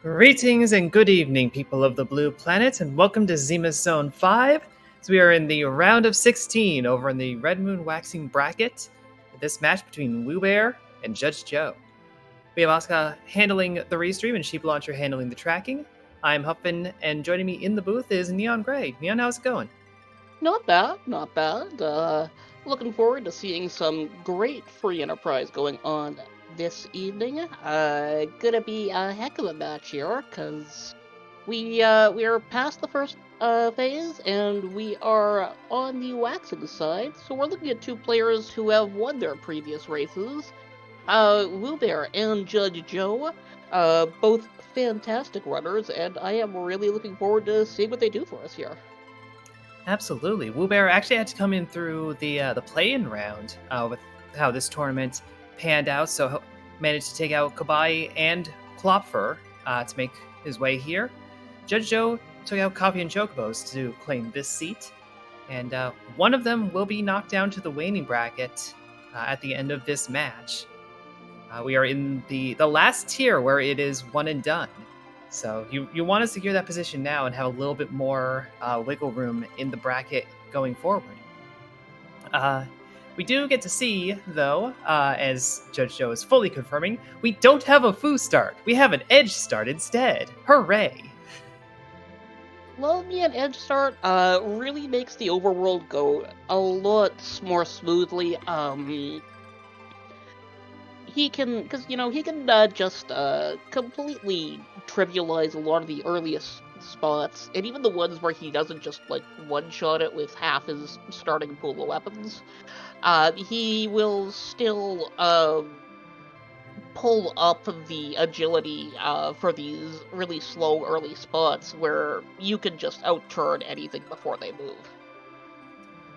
Greetings and good evening, people of the Blue Planet, and welcome to Zemus Zone 5. So we are in the round of 16 over in the Red Moon Waxing bracket. This match between Wewbear and JudgeJoe. We have Asuka handling the restream and Sheep Launcher handling the tracking. I'm Huffin, and joining me in the booth is Neon Gray. Neon, how's it going? Not bad, not bad. Looking forward to seeing some great free enterprise going on this evening. Gonna be a heck of a match here, cause we are past the first phase and we are on the waxing side. So we're looking at two players who have won their previous races. Wewbear and JudgeJoe, both fantastic runners, and I am really looking forward to seeing what they do for us here. Absolutely. Wewbear actually had to come in through the play-in round with how this tournament panned out, so he managed to take out Kabai and Klopfer to make his way here. JudgeJoe took out Coffee and Chocobos to claim this seat, and one of them will be knocked down to the waning bracket at the end of this match. We are in the last tier where it is one and done. So you want to secure that position now and have a little bit more wiggle room in the bracket going forward. We do get to see, though, as JudgeJoe is fully confirming, we don't have a Foo start. We have an Edge start instead. Hooray! Well, me and Edge start really makes the overworld go a lot more smoothly. He can, because he can just completely trivialize a lot of the earliest spots, and even the ones where he doesn't just like one-shot it with half his starting pool of weapons. He will still pull up the agility for these really slow early spots where you can just outturn anything before they move.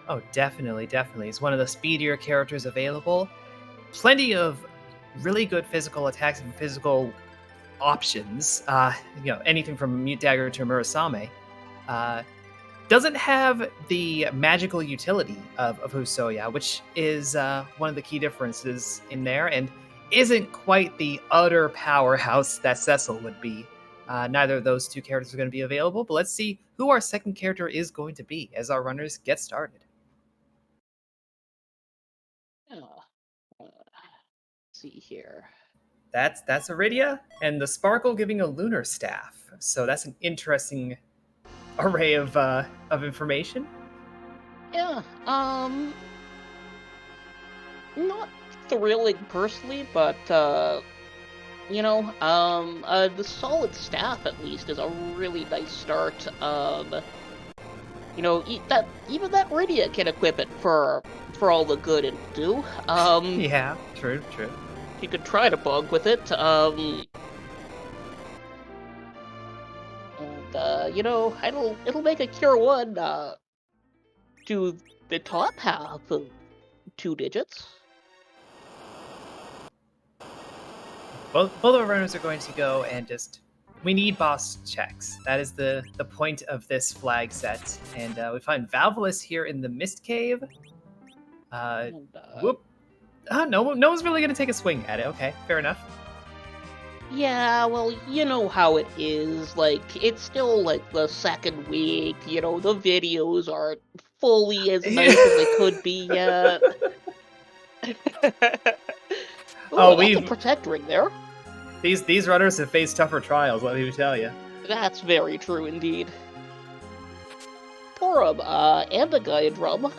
Oh, definitely, definitely. He's one of the speedier characters available. Plenty of really good physical attacks and physical options. Anything from Mute Dagger to Murasame. Doesn't have the magical utility of Husoya, which is one of the key differences in there, and isn't quite the utter powerhouse that Cecil would be. Neither of those two characters are going to be available, but let's see who our second character is going to be as our runners get started. See here. That's Iridia, and the Sparkle giving a lunar staff. So that's an interesting array of information. Yeah, not thrilling personally, but the solid staff at least is a really nice start. Even that Iridia can equip it for all the good it'll do. Yeah, true. You could try to bug with it. It'll make a cure one to the top half of 2 digits. Both our runners are going to go and just... We need boss checks. That is the point of this flag set. And we find Valvolus here in the Mist Cave. Whoop. No one's really going to take a swing at it. Okay, fair enough. Yeah, well, you know how it is. Like, it's still, like, the second week. The videos aren't fully as nice as they could be yet. That's a protect ring there. These runners have faced tougher trials, let me tell you. That's very true indeed. Torub and a Gaia Drum,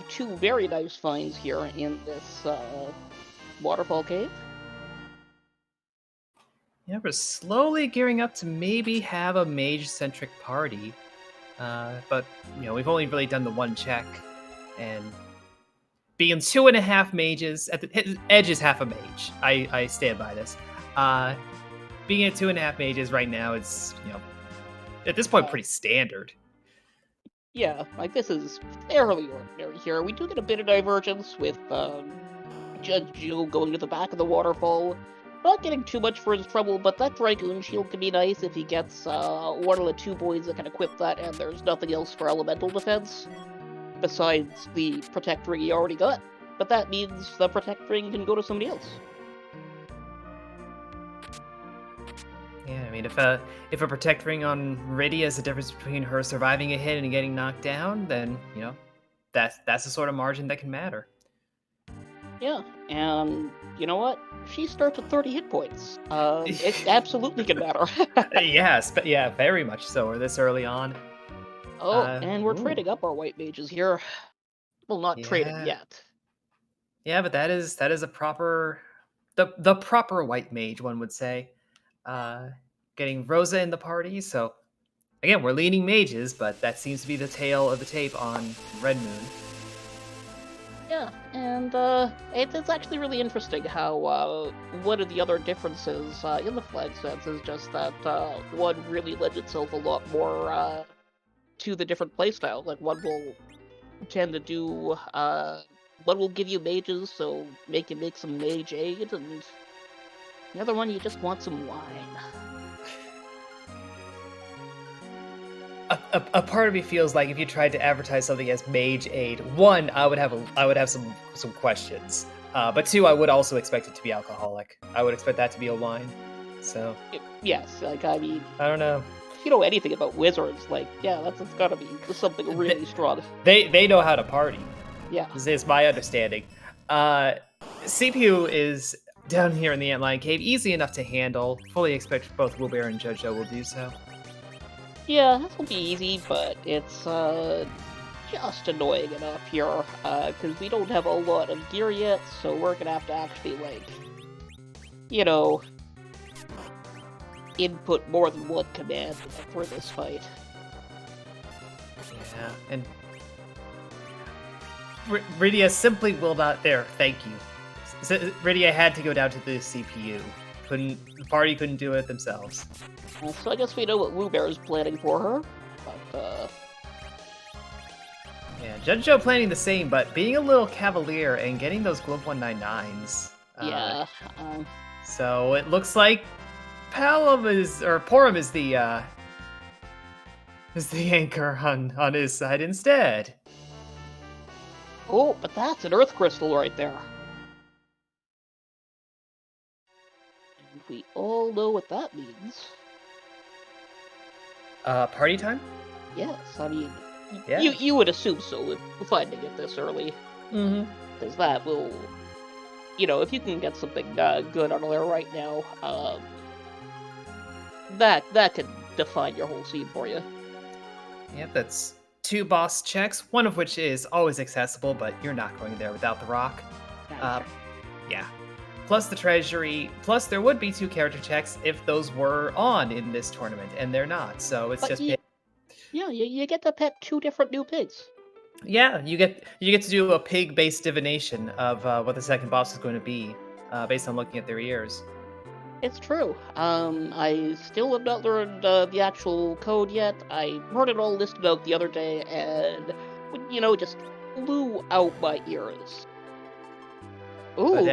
two very nice finds here in this waterfall cave. Yeah, we're slowly gearing up to maybe have a mage-centric party. But, we've only really done the one check. And being 2.5 mages, Edge is half a mage. I stand by this. Being at 2.5 mages right now is, at this point, pretty standard. Yeah, like this is fairly ordinary here. We do get a bit of divergence with JudgeJoe going to the back of the waterfall. Not getting too much for his trouble, but that Dragoon Shield can be nice if he gets one of the 2 boys that can equip that and there's nothing else for elemental defense besides the Protect Ring he already got. But that means the Protect Ring can go to somebody else. Yeah, I mean, if a protect ring on Rydia is the difference between her surviving a hit and getting knocked down, then that's the sort of margin that can matter. Yeah, and you know what? She starts with 30 hit points. It absolutely can matter. Yeah, very much so. Or this early on. Oh, and we're Ooh, trading up our white mages here. Well, not trading yeah, yet. yeah, but that is a proper the proper white mage, one would say. Uh, Getting Rosa in the party, so again, we're leaning mages, but that seems to be the tail of the tape on Red Moon. Yeah, and it's actually really interesting how one of the other differences in the flag sets is just that one really lends itself a lot more to the different playstyles. Like one will tend to do one will give you mages, so make some mage aid, and the other one you just want some wine. A part of me feels like if you tried to advertise something as mage aid, one, I would have some questions, but two, I would also expect it to be alcoholic. I would expect that to be a wine. So Yes, like I mean, I don't know. if you know anything about wizards, like yeah, that's gotta be something really strong. They know how to party. Yeah. This is my understanding. Uh, CPU is down here in the Antlion Cave, easy enough to handle. Fully expect both Wewbear and JudgeJoe will do so. Yeah, this will be easy, but it's just annoying enough here, because we don't have a lot of gear yet, so we're gonna have to actually, like, you know, input more than one command for this fight. Yeah, and Rydia simply will not. There, thank you. Rydia had to go down to the CPU. The party couldn't do it themselves. So I guess we know what Wewbear is planning for her, but, Yeah, JudgeJoe planning the same, but being a little cavalier and getting those Glove 199s. yeah, So it looks like Porum is the anchor on his side instead. oh, but that's an Earth Crystal right there. And we all know what that means. Party time? Yes, I mean, Yeah. you would assume so if finding it this early, Mm-hmm. because that will, if you can get something good on there right now, that could define your whole scene for you. Yep, that's 2 boss checks, one of which is always accessible, but you're not going there without the rock. Yeah. Plus the treasury, plus there would be 2 character checks if those were on in this tournament, and they're not, so it's But just... you get to pet 2 different new pigs. Yeah, you get to do a pig-based divination of what the second boss is going to be, based on looking at their ears. It's true. I still have not learned the actual code yet. I heard it all listed out the other day, and just flew out my ears. But Ooh.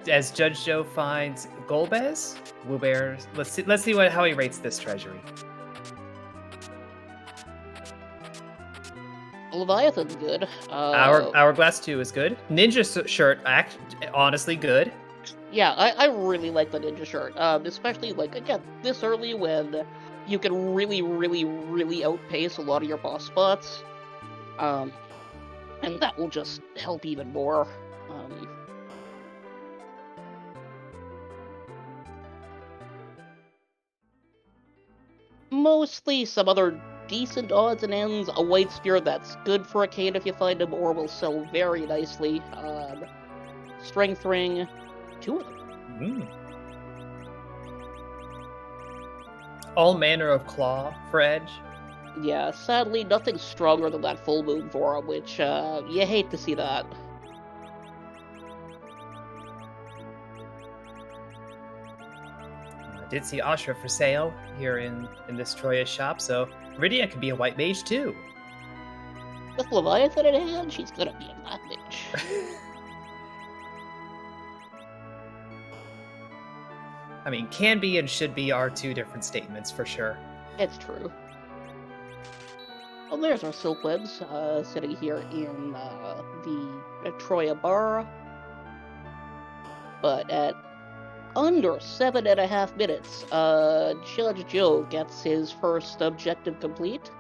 as Judge Joe finds Golbez, Wewbear, let's see how he rates this treasury. Leviathan's good. Hourglass 2 is good. Ninja shirt, honestly good. Yeah, I really like the ninja shirt. Especially like again this early when you can really, really, really outpace a lot of your boss spots. And that will just help even more. Mostly some other decent odds and ends. A white spear that's good for a cane if you find them, or will sell very nicely. Strength ring, 2 of them. All manner of claw for Edge. Yeah, sadly, nothing stronger than that full moon for him, which you hate to see that. I did see Ashra for sale here in this Troya shop, so Rydia could be a white mage too. With Leviathan in hand, she's gonna be a black mage. I mean, can be and should be are 2 different statements for sure. It's true. Well, there's our silkwebs sitting here in the Troya bar. But at under 7.5 minutes, Judge Joe gets his first objective complete.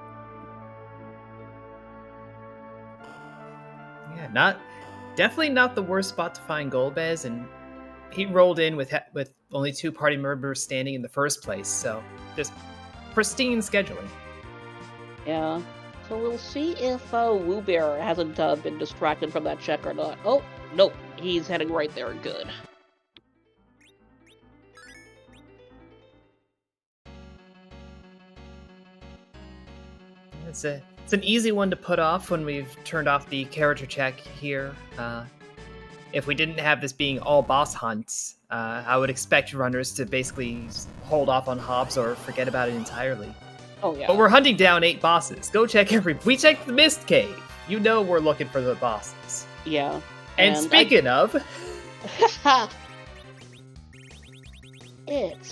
Yeah, definitely not the worst spot to find Golbez, and he rolled in with only 2 party members standing in the first place, so just pristine scheduling. Yeah. So we'll see if Wewbear hasn't been distracted from that check or not. Oh, nope. He's heading right there. Good. It's an easy one to put off when we've turned off the character check here. If we didn't have this being all boss hunts, I would expect runners to basically hold off on Hobbs or forget about it entirely. Oh, yeah. But we're hunting down 8 bosses. Go check we checked the Mist Cave. You know we're looking for the bosses. Yeah. And speaking of... It's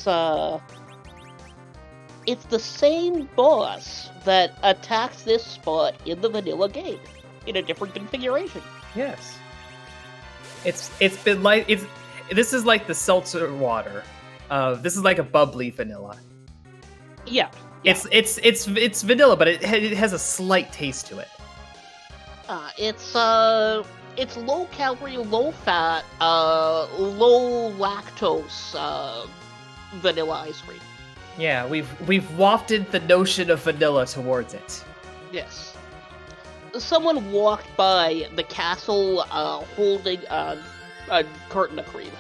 the same boss that attacks this spot in the vanilla gate in a different configuration. Yes. This is like the seltzer water. This is like a bubbly vanilla. Yeah. It's vanilla, but it has a slight taste to it. It's low calorie, low fat, low lactose vanilla ice cream. Yeah, we've wafted the notion of vanilla towards it. Yes. Someone walked by the castle holding a carton of cream.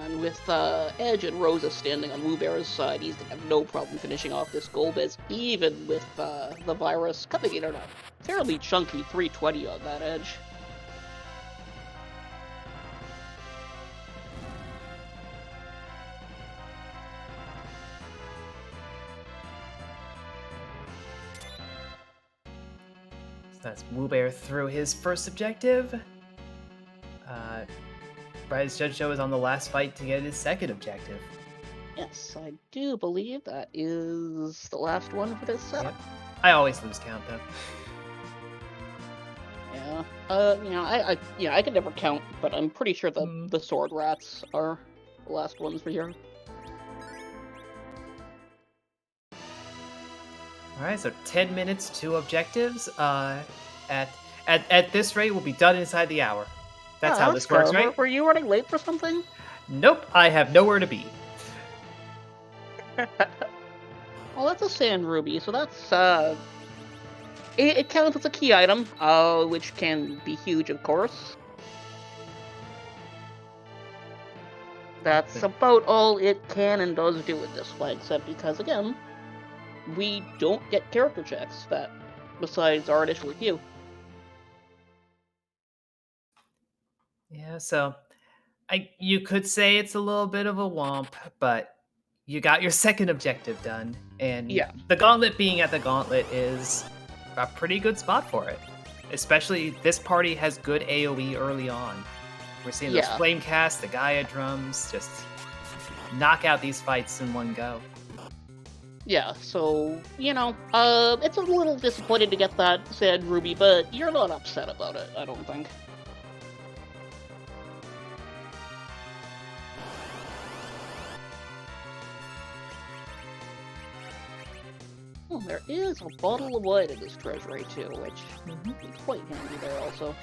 And with Edge and Rosa standing on Wewbear's side, he's gonna have no problem finishing off this Golbez, even with the virus coming in at a fairly chunky 320 on that Edge. That's Wewbear through his first objective. As JudgeJoe is on the last fight to get his second objective. Yes, I do believe that is the last one for this set. Yep. I always lose count though. Yeah. I can never count, but I'm pretty sure the sword rats are the last ones for here. All right, so 10 minutes, 2 objectives. At this rate, we'll be done inside the hour. That's how this works, right? Were you running late for something? Nope, I have nowhere to be. Well, that's a sand ruby, so that's it counts as a key item, which can be huge, of course. That's about all it can and does do in this flag set, because again, we don't get character checks that besides our initial review. Yeah, so you could say it's a little bit of a womp, but you got your second objective done, and yeah, the gauntlet being at the gauntlet is a pretty good spot for it. Especially this party has good AoE early on. We're seeing those flame casts, the Gaia drums, just knock out these fights in one go. Yeah, so, it's a little disappointing to get that sand ruby, but you're not upset about it, I don't think. Oh, there is a bottle of wine in this treasury too, which is quite handy there also.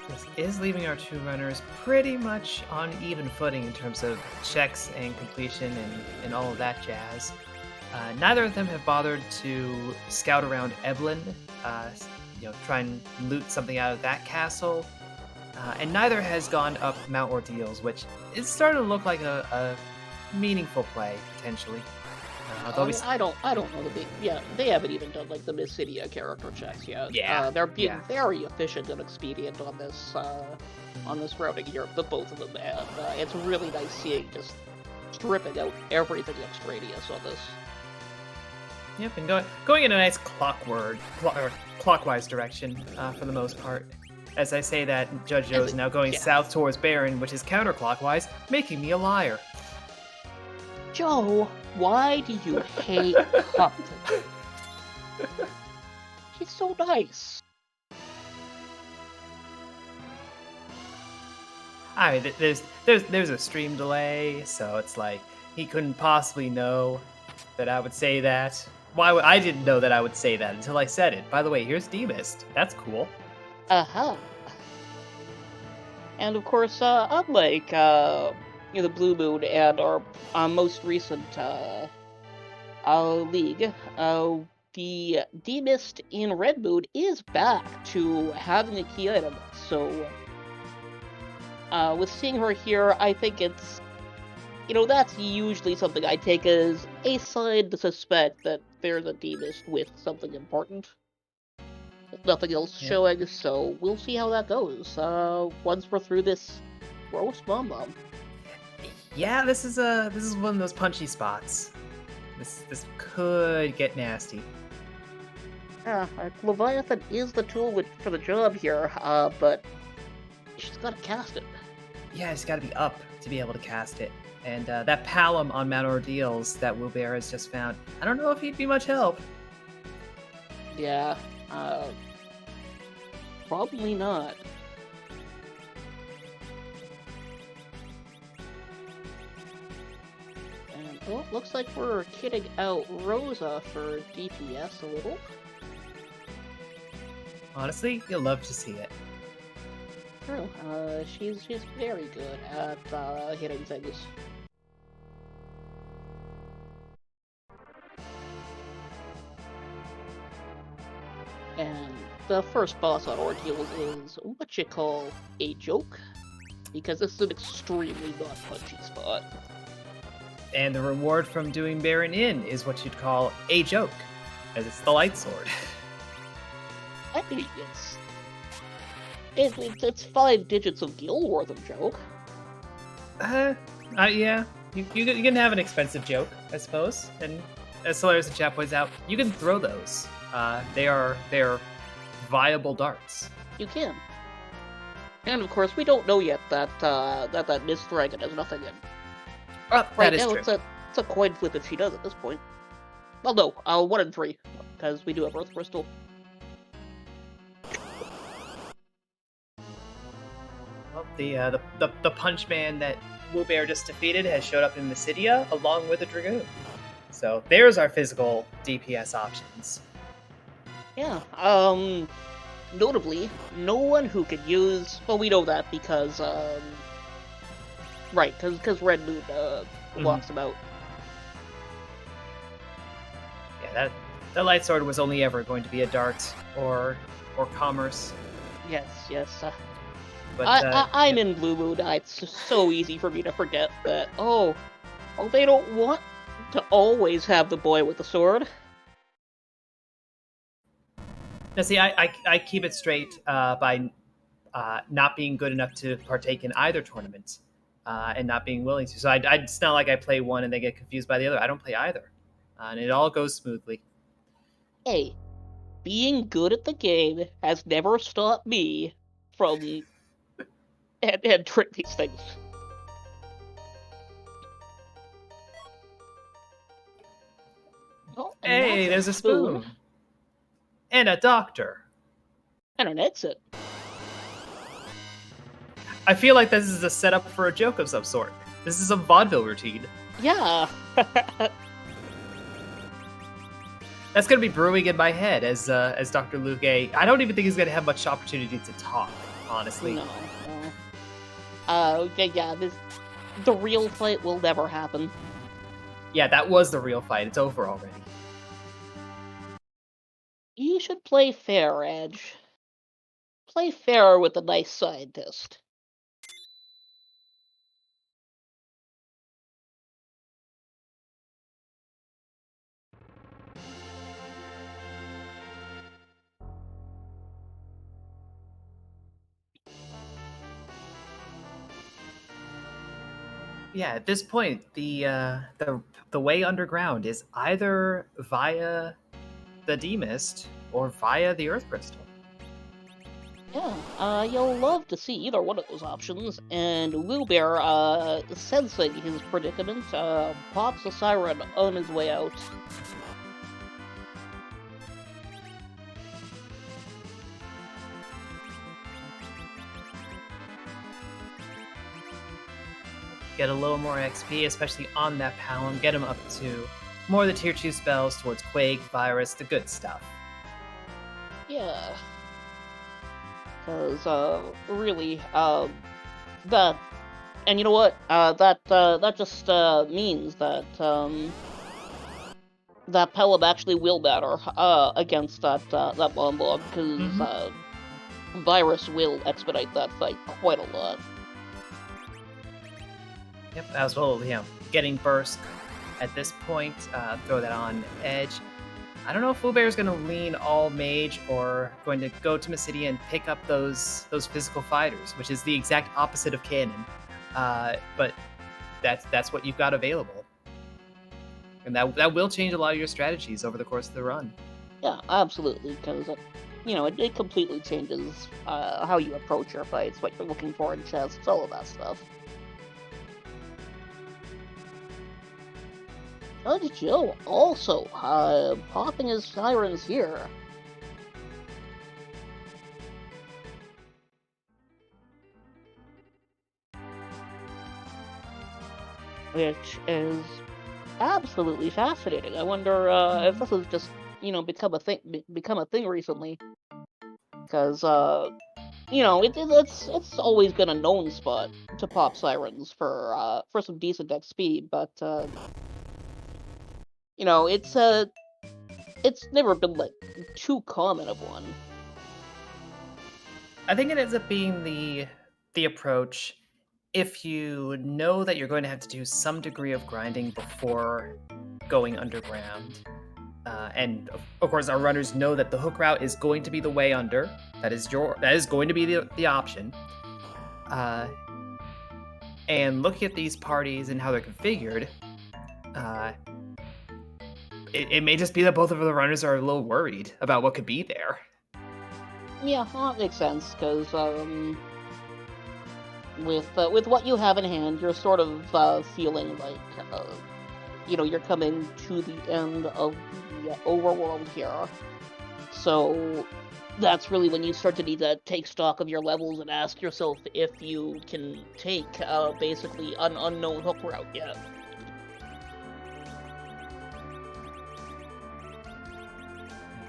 This is leaving our 2 runners pretty much on even footing in terms of checks and completion and all of that jazz. Neither of them have bothered to scout around Eblin, try and loot something out of that castle, and neither has gone up Mount Ordeals, which is starting to look like a meaningful play potentially. I don't know they haven't even done like the Mysidia character checks yet. Yeah, they're being very efficient and expedient on this routing here, the both of them, and it's really nice seeing just stripping out everything extraneous on this. Yep, and going in a nice clockwise direction for the most part. As I say that, JudgeJoe is now going south towards Baron, which is counterclockwise, making me a liar. Joe, why do you hate Compton? He's so nice. I mean, there's a stream delay, so it's like he couldn't possibly know that I would say that. I didn't know that I would say that until I said it. By the way, here's Demist. That's cool. And of course, unlike the Blue Moon and our most recent league, the Demist in Red Moon is back to having a key item. So, with seeing her here, I think it's, that's usually something I take as a sign to suspect that there's a Demist with something important. Nothing else showing, so we'll see how that goes once we're through this gross bomb. Yeah, this is one of those punchy spots. This could get nasty. Yeah, Leviathan is the tool for the job here, but she's got to cast it. Yeah, it's got to be up to be able to cast it. And that Palom on Mount Ordeals that Wewbear has just found, I don't know if he'd be much help. Yeah, probably not. And, well, looks like we're kitting out Rosa for DPS a little. Honestly, you'll love to see it. True, she's very good at hitting things. And the first boss on Ordeals is what you call a joke, because this is an extremely non-punchy spot. And the reward from doing Baron In is what you'd call a joke, as it's the light sword. I mean, it's 5 digits of gil worth of joke. Yeah. You can have an expensive joke, I suppose. And as Solaris and Chat points out, you can throw those. They are viable darts. You can. And of course, we don't know yet that that Miss Dragon has nothing in. Right now, it's a coin flip if she does at this point. Well, no, 1 in 3, because we do have Earth Crystal. Well, the punch man that Wewbear just defeated has showed up in Mysidia along with a Dragoon. So there's our physical DPS options. Yeah, notably, no one who could use... Well, we know that because, right, because Red Moon, walks about. Yeah, that light sword was only ever going to be a dart or commerce. Yes. But, I'm in Blue Moon. It's just so easy for me to forget that, they don't want to always have the boy with the sword. Now, see, I keep it straight by not being good enough to partake in either tournament and not being willing to. So it's not like I play one and they get confused by the other. I don't play either. And it all goes smoothly. Hey, being good at the game has never stopped me from entering these things. Oh, hey, there's a spoon. And a doctor. And an exit. I feel like this is a setup for a joke of some sort. This is a vaudeville routine. Yeah. That's going to be brewing in my head as Dr. Luque. I don't even think he's going to have much opportunity to talk, honestly. No. Yeah, the real fight will never happen. Yeah, that was the real fight. It's over already. You should play fair, Edge. Play fair with a nice scientist. Yeah, at this point, the way underground is either via the Demist or via the Earth Crystal. Yeah, you'll love to see either one of those options, and Wewbear, sensing his predicament, pops a siren on his way out. Get a little more XP, especially on that Palom. Get him up to more of the tier 2 spells towards Quake, Virus, the good stuff. Yeah. Because, really, that, and you know what, that just, means that, that Pelham actually will batter, against that Lombard, because, Virus will expedite that fight quite a lot. Yep, as well, getting burst at this point, throw that on Edge. I don't know if Wewbear is going to lean all mage or going to go to Mysidia and pick up those physical fighters, which is the exact opposite of Cannon. But that's what you've got available. And that will change a lot of your strategies over the course of the run. Yeah, absolutely, because, it completely changes how you approach your fights, what you're looking for in chests, all of that stuff. JudgeJoe also popping his sirens here. Which is absolutely fascinating. I wonder if this has just, become a thing recently. Because, it's always been a known spot to pop sirens for some decent XP, but it's never been like too common of one. I think it ends up being the approach if you know that you're going to have to do some degree of grinding before going underground. And of course, our runners know that the hook route is going to be the way under. That is going to be the option. And looking at these parties and how they're configured, it may just be that both of the runners are a little worried about what could be there. Yeah, well, that makes sense, because with what you have in hand, you're sort of feeling like you're coming to the end of the overworld here. So that's really when you start to need to take stock of your levels and ask yourself if you can take basically an unknown hook route yet.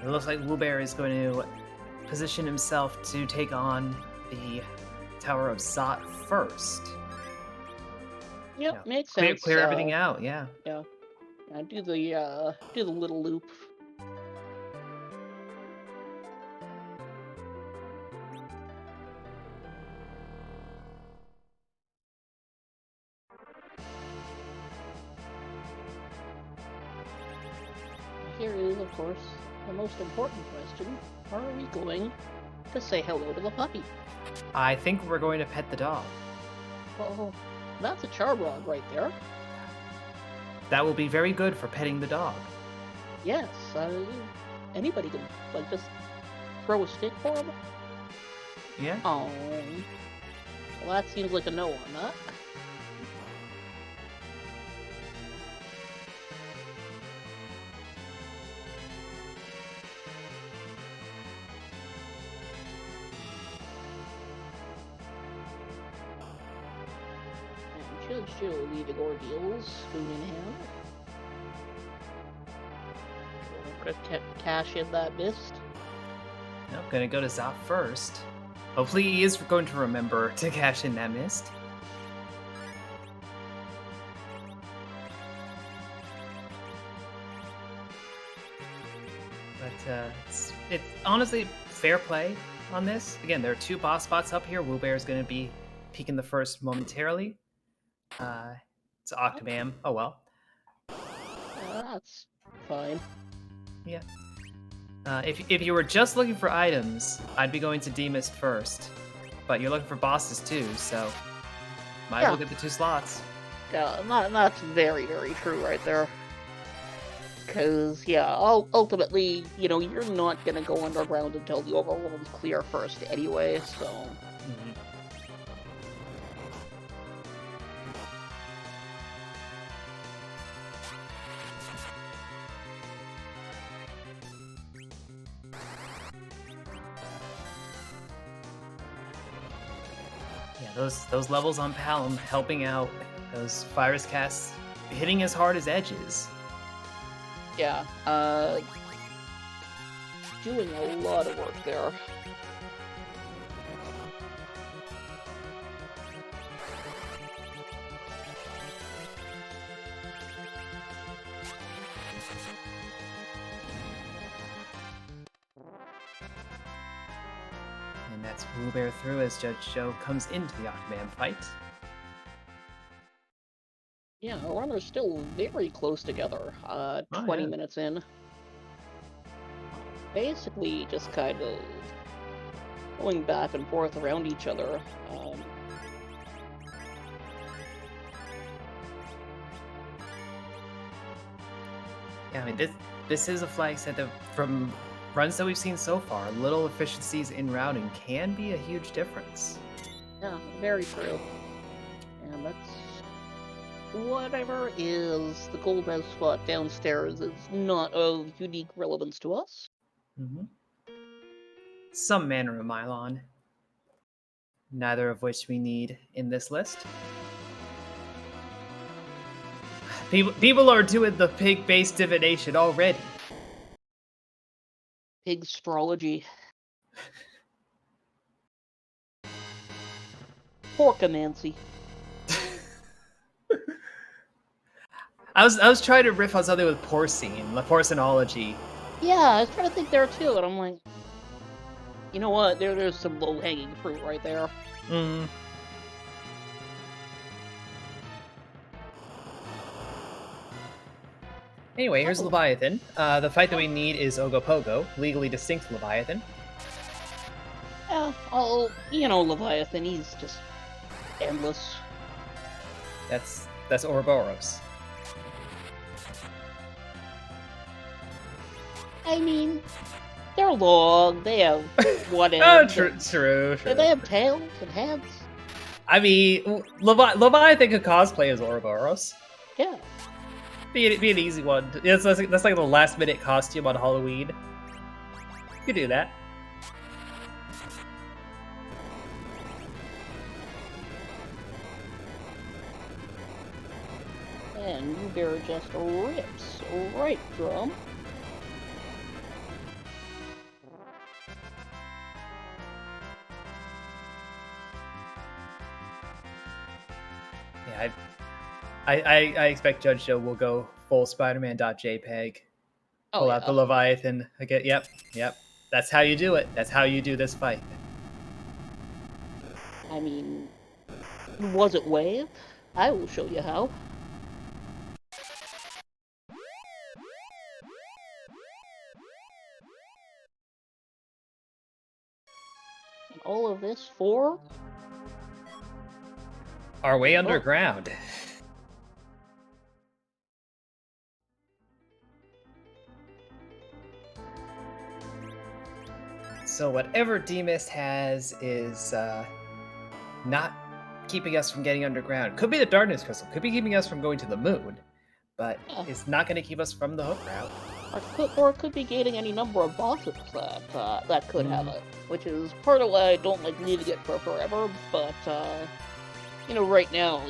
It looks like Wewbear is going to position himself to take on the Tower of Zot first. Yep, makes sense. Clear everything out, yeah. Yeah. Do the little loop. Here is, of course, the most important question. Are we going to say hello to the puppy? I think we're going to pet the dog. Well, that's a Charbrock right there. That will be very good for petting the dog. Yes, anybody can, just throw a stick for him? Yeah. Oh. Well, that seems like a no on that. JudgeJoe leaving ordeals, spoon in hand. Gonna cash in that mist. Nope, gonna go to Zot first. Hopefully he is going to remember to cash in that mist. But it's honestly fair play on this. Again, there are 2 boss spots up here. Wewbear is going to be peeking the first momentarily. It's Octobam. Oh well. That's fine. Yeah. If you were just looking for items, I'd be going to Demist first. But you're looking for bosses too, so might as well get the 2 slots. Yeah, that's very, very true right there. Because, yeah, ultimately, you're not going to go underground until the overworld's clear first anyway, so... Mhm. Yeah, those levels on Palom helping out. Those virus casts hitting as hard as edges. Yeah, doing a lot of work there. And that's Wewbear through as JudgeJoe comes into the Aquaman fight. Yeah, our runners still very close together, 20 yeah. minutes in. Basically just kind of going back and forth around each other. Yeah, I mean this is a flag set that from runs that we've seen so far, little efficiencies in routing can be a huge difference. Yeah, very true. And that's whatever is the gold house spot downstairs is not of unique relevance to us. Mm-hmm. Some manner of Mylon, neither of which we need in this list. People are doing the pig-based divination already. Pig astrology. Porcomancy. I was trying to riff on something with porcine, the porcinology. Yeah, I was trying to think there too, and I'm like, you know what? There's some low-hanging fruit right there. Mm. Anyway, here's Leviathan. The fight that we need is Ogopogo, legally distinct Leviathan. Yeah, Leviathan, he's just endless. That's Ouroboros. I mean, they're long, they have one Oh, end. true. They have tails and heads. I mean, Leviathan could cosplay as Ouroboros. Yeah. Be an easy one. That's like the last minute costume on Halloween. You could do that. And Wewbear just rips right through him. Yeah, I expect JudgeJoe will go full Spider-Man.jpg. Pull out the Leviathan again. Yep. That's how you do it. That's how you do this fight. I mean, was it wave? I will show you how. And all of this for our way underground. So whatever D-Mist has is not keeping us from getting underground. Could be the Darkness Crystal. Could be keeping us from going to the moon. But it's not going to keep us from the hook route. Or it could be gating any number of bosses that could have it. Which is part of why I don't like leaving it for forever. But, right now,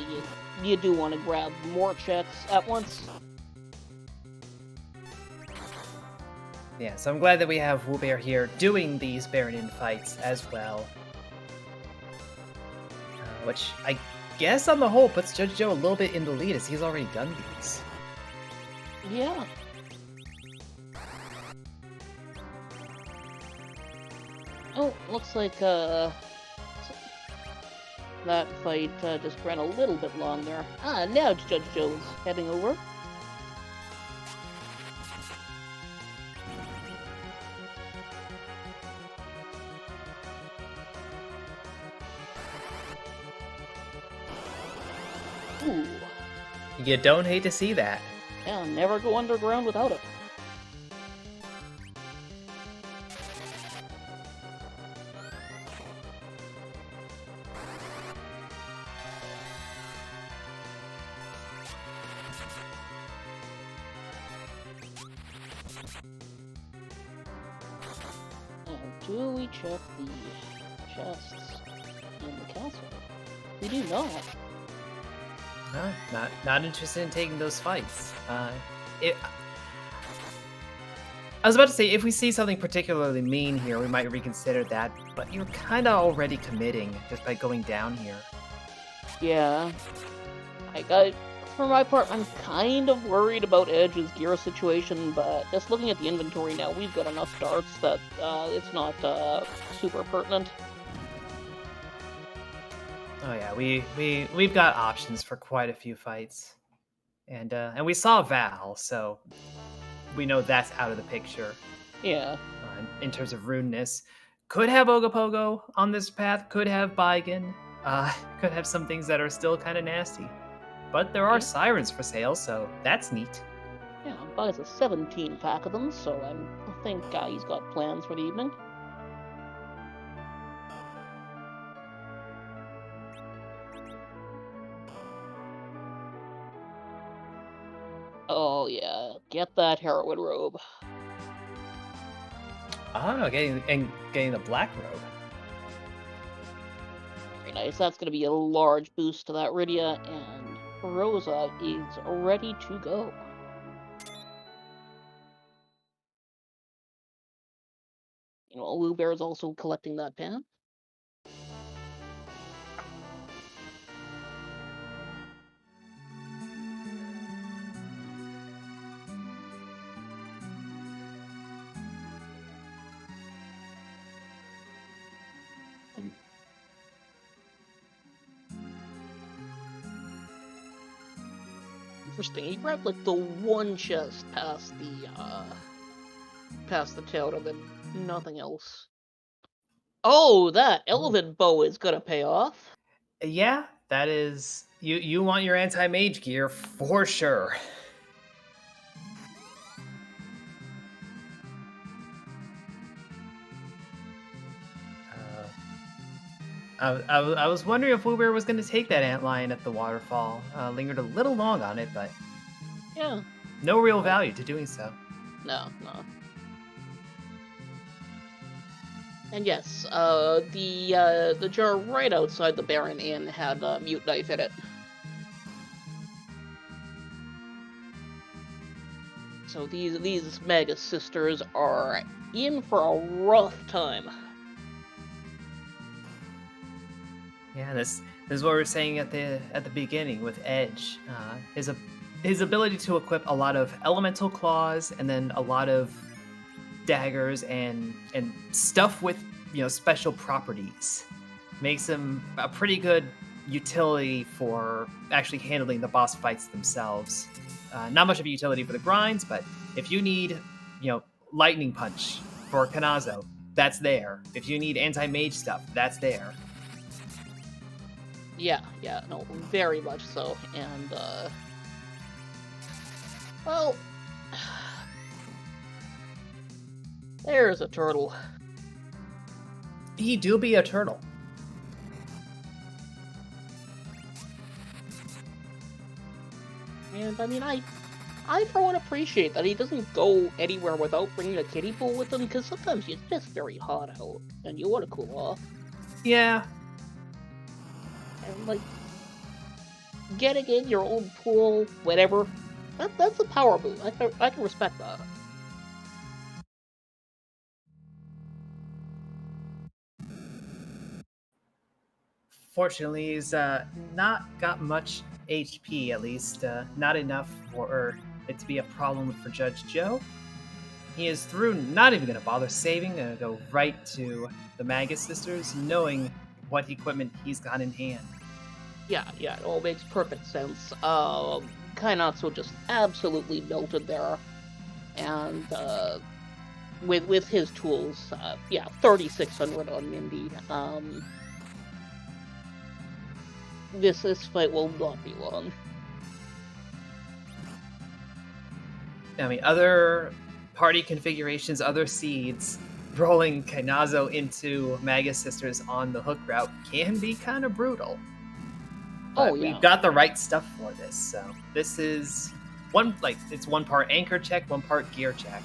you do want to grab more checks at once. Yeah, so I'm glad that we have Wewbear here doing these Baronin fights as well. Which I guess on the whole puts JudgeJoe a little bit in the lead as he's already done these. Yeah. Oh, looks like that fight just ran a little bit long there. Now JudgeJoe's heading over. Ooh. You don't hate to see that. Yeah, never go underground without it. Now, do we check the chests in the castle? We do not. No, not interested in taking those fights. It, I was about to say, if we see something particularly mean here, we might reconsider that, but you're kind of already committing just by going down here. Yeah. For my part, I'm kind of worried about Edge's gear situation, but just looking at the inventory now, we've got enough darts that it's not super pertinent. Oh yeah, we've got options for quite a few fights, and we saw Val, so we know that's out of the picture. Yeah. In terms of rudeness, could have Ogopogo on this path, could have Baigan, could have some things that are still kind of nasty, but there are Yeah. sirens for sale, so that's neat. Yeah, buys a 17 pack of them, so I think he's got plans for the evening. Oh yeah, get that heroin robe. Oh, getting the black robe. Very nice. That's going to be a large boost to that Rydia, and Rosa is ready to go. You know, Wewbear is also collecting that pan. Interesting. He grabbed like the one chest past the totem and nothing else. Oh, that Elven bow is gonna pay off. Yeah, that is you want your anti-mage gear for sure. I was wondering if Wewbear was going to take that antlion at the waterfall. Lingered a little long on it, but Yeah. no real value to doing so. No. And yes, the jar right outside the Baron Inn had a mute knife in it. So these Mega Sisters are in for a rough time. Yeah, this is what we were saying at the beginning with Edge. His ability to equip a lot of elemental claws and then a lot of daggers and stuff with special properties makes him a pretty good utility for actually handling the boss fights themselves. Not much of a utility for the grinds, but if you need lightning punch for Kanazo, that's there. If you need anti-mage stuff, that's there. Yeah, no, very much so. And well, there's a turtle. He do be a turtle. And I mean, I for one appreciate that he doesn't go anywhere without bringing a kiddie pool with him, because sometimes it's just very hot out, and you want to cool off. Yeah. And like, getting in your own pool, whatever, that's a power move. I can respect that. Fortunately, he's not got much HP, at least. Not enough for it to be a problem for Judge Joe. He is through, not even going to bother saving, going to go right to the Magus Sisters, knowing what equipment he's got in hand. Yeah, it all makes perfect sense. Kainatsu just absolutely melted there. And with his tools, 3,600 on Mindy. This fight will not be long. other party configurations, other seeds, rolling Kainazo into Magus Sisters on the hook route can be kind of brutal. But we've got the right stuff for this. So this is it's one part anchor check, one part gear check.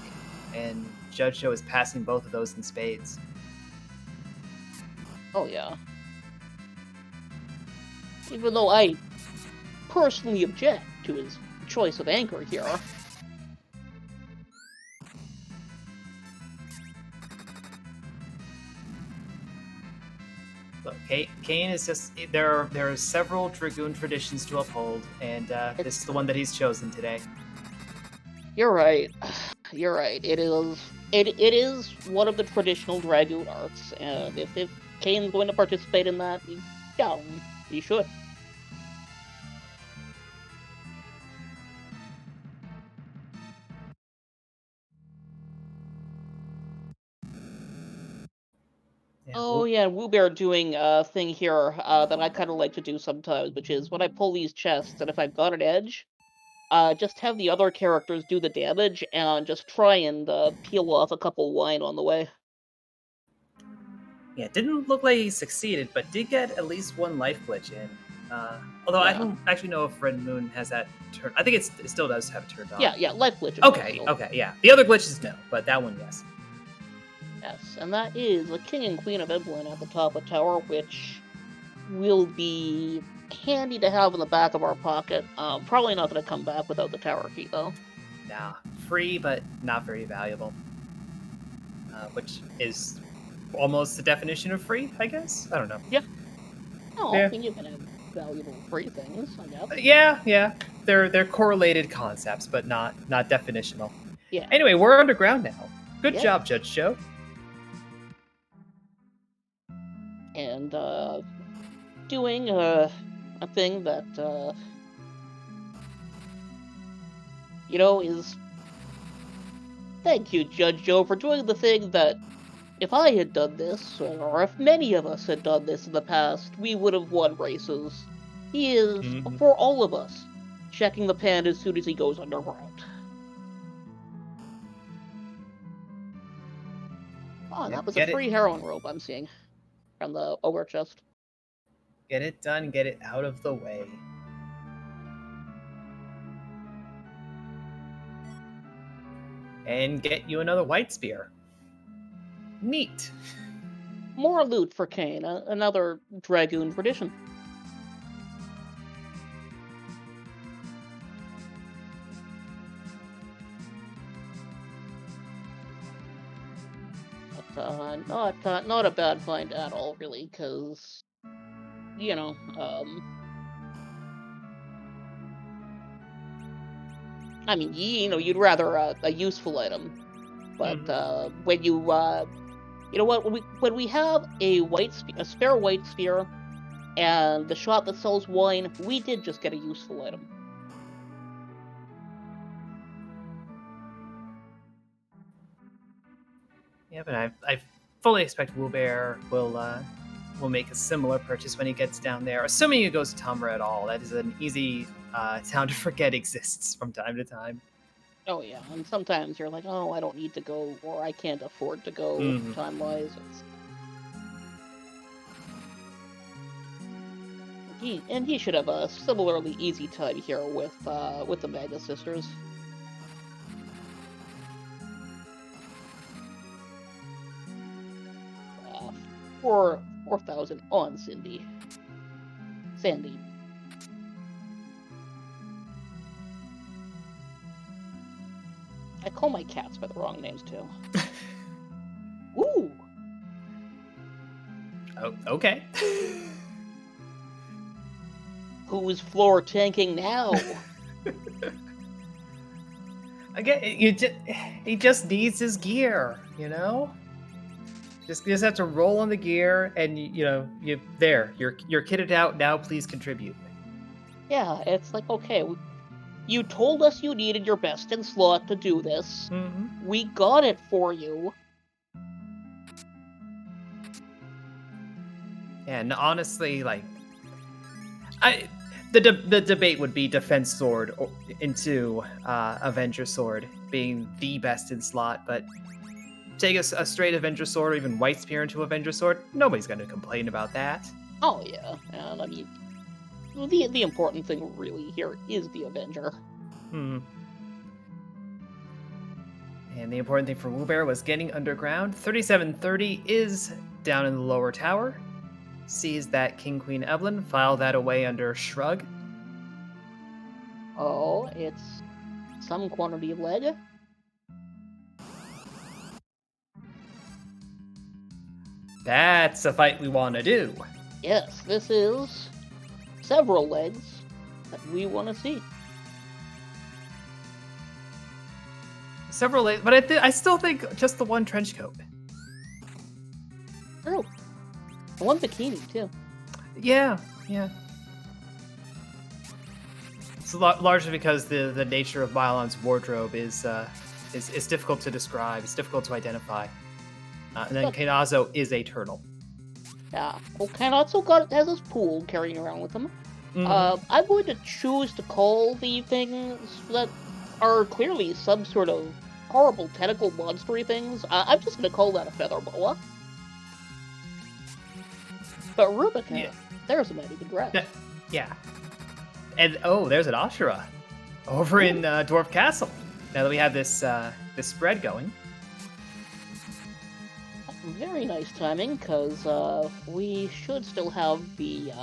And JudgeJoe is passing both of those in spades. Oh, yeah. Even though I personally object to his choice of anchor here. Look, Kane is just there are several Dragoon traditions to uphold, and this is the one that he's chosen today. You're right. You're right. It is one of the traditional Dragoon arts, and if Kane's going to participate in that, he should. Yeah, oh yeah, Wewbear doing a thing here that I kind of like to do sometimes, which is when I pull these chests, and if I've got an edge, just have the other characters do the damage, and just try and peel off a couple wine on the way. Yeah, it didn't look like he succeeded, but did get at least one life glitch in. Although I don't actually know if Red Moon has that turned. I think it still does have it turned on. Yeah, life glitch. Okay, yeah. The other glitches, no, but that one, yes. Yes, and that is the King and Queen of Emblem at the top of the tower, which will be handy to have in the back of our pocket. Probably not going to come back without the tower key, though. Nah, free, but not very valuable. Which is almost the definition of free, I guess? I don't know. Yeah. Oh, yeah. I mean, you can have valuable free things, I guess. Yeah. They're correlated concepts, but not definitional. Yeah. Anyway, we're underground now. Good job, JudgeJoe. And doing a thing that is thank you, JudgeJoe, for doing the thing that if I had done this, or if many of us had done this in the past, we would have won races. He is, for all of us, checking the pan as soon as he goes underground. Oh, that was a free heroin rope I'm seeing from the over chest. Get it done, get it out of the way. And get you another white spear. Neat. More loot for Kane, another Dragoon tradition. But, not a bad find at all, really, because, I mean, you'd rather a useful item, but when you, you know what? When we have a spare white spear, and the shop that sells wine, we did just get a useful item. Yeah, but I fully expect Wewbear will make a similar purchase when he gets down there, assuming he goes to Tamra at all. That is an easy town to forget exists from time to time. Oh yeah, and sometimes you're like, oh, I don't need to go, or I can't afford to go time-wise. He should have a similarly easy time here with the Magus Sisters. 4,000 on Sandy. I call my cats by the wrong names too. Ooh. Oh, okay. Who's floor tanking now? Again, he just needs his gear, Just have to roll on the gear, and you're kitted out now. Please contribute. Yeah, it's like, okay, you told us you needed your best in slot to do this. We got it for you. And honestly, the debate would be Defense Sword into Avenger Sword being the best in slot, but take a straight Avenger Sword or even White Spear into Avenger Sword, nobody's going to complain about that. Oh yeah, and I mean, the important thing really here is the Avenger. Hmm. And the important thing for Wewbear was getting underground. 3730 is down in the lower tower. Sees that King Queen Evelyn, file that away under Shrug. Oh, it's some quantity of lead. That's a fight we want to do. Yes, this is several legs that we want to see. Several, but I still think just the one trench coat. True. One bikini too. Yeah. It's largely because the nature of Mylon's wardrobe is difficult to describe. It's difficult to identify. And then Kainazo is a turtle. Yeah. Well, Kainatsu has his pool carrying around with him. Mm-hmm. I'm going to choose to call the things that are clearly some sort of horrible tentacle monstery things. I'm just going to call that a feather boa. But Rubicon, there's a mighty good dress. Yeah. And there's an Ashura over in Dwarf Castle. Now that we have this spread going. Very nice timing, because we should still have the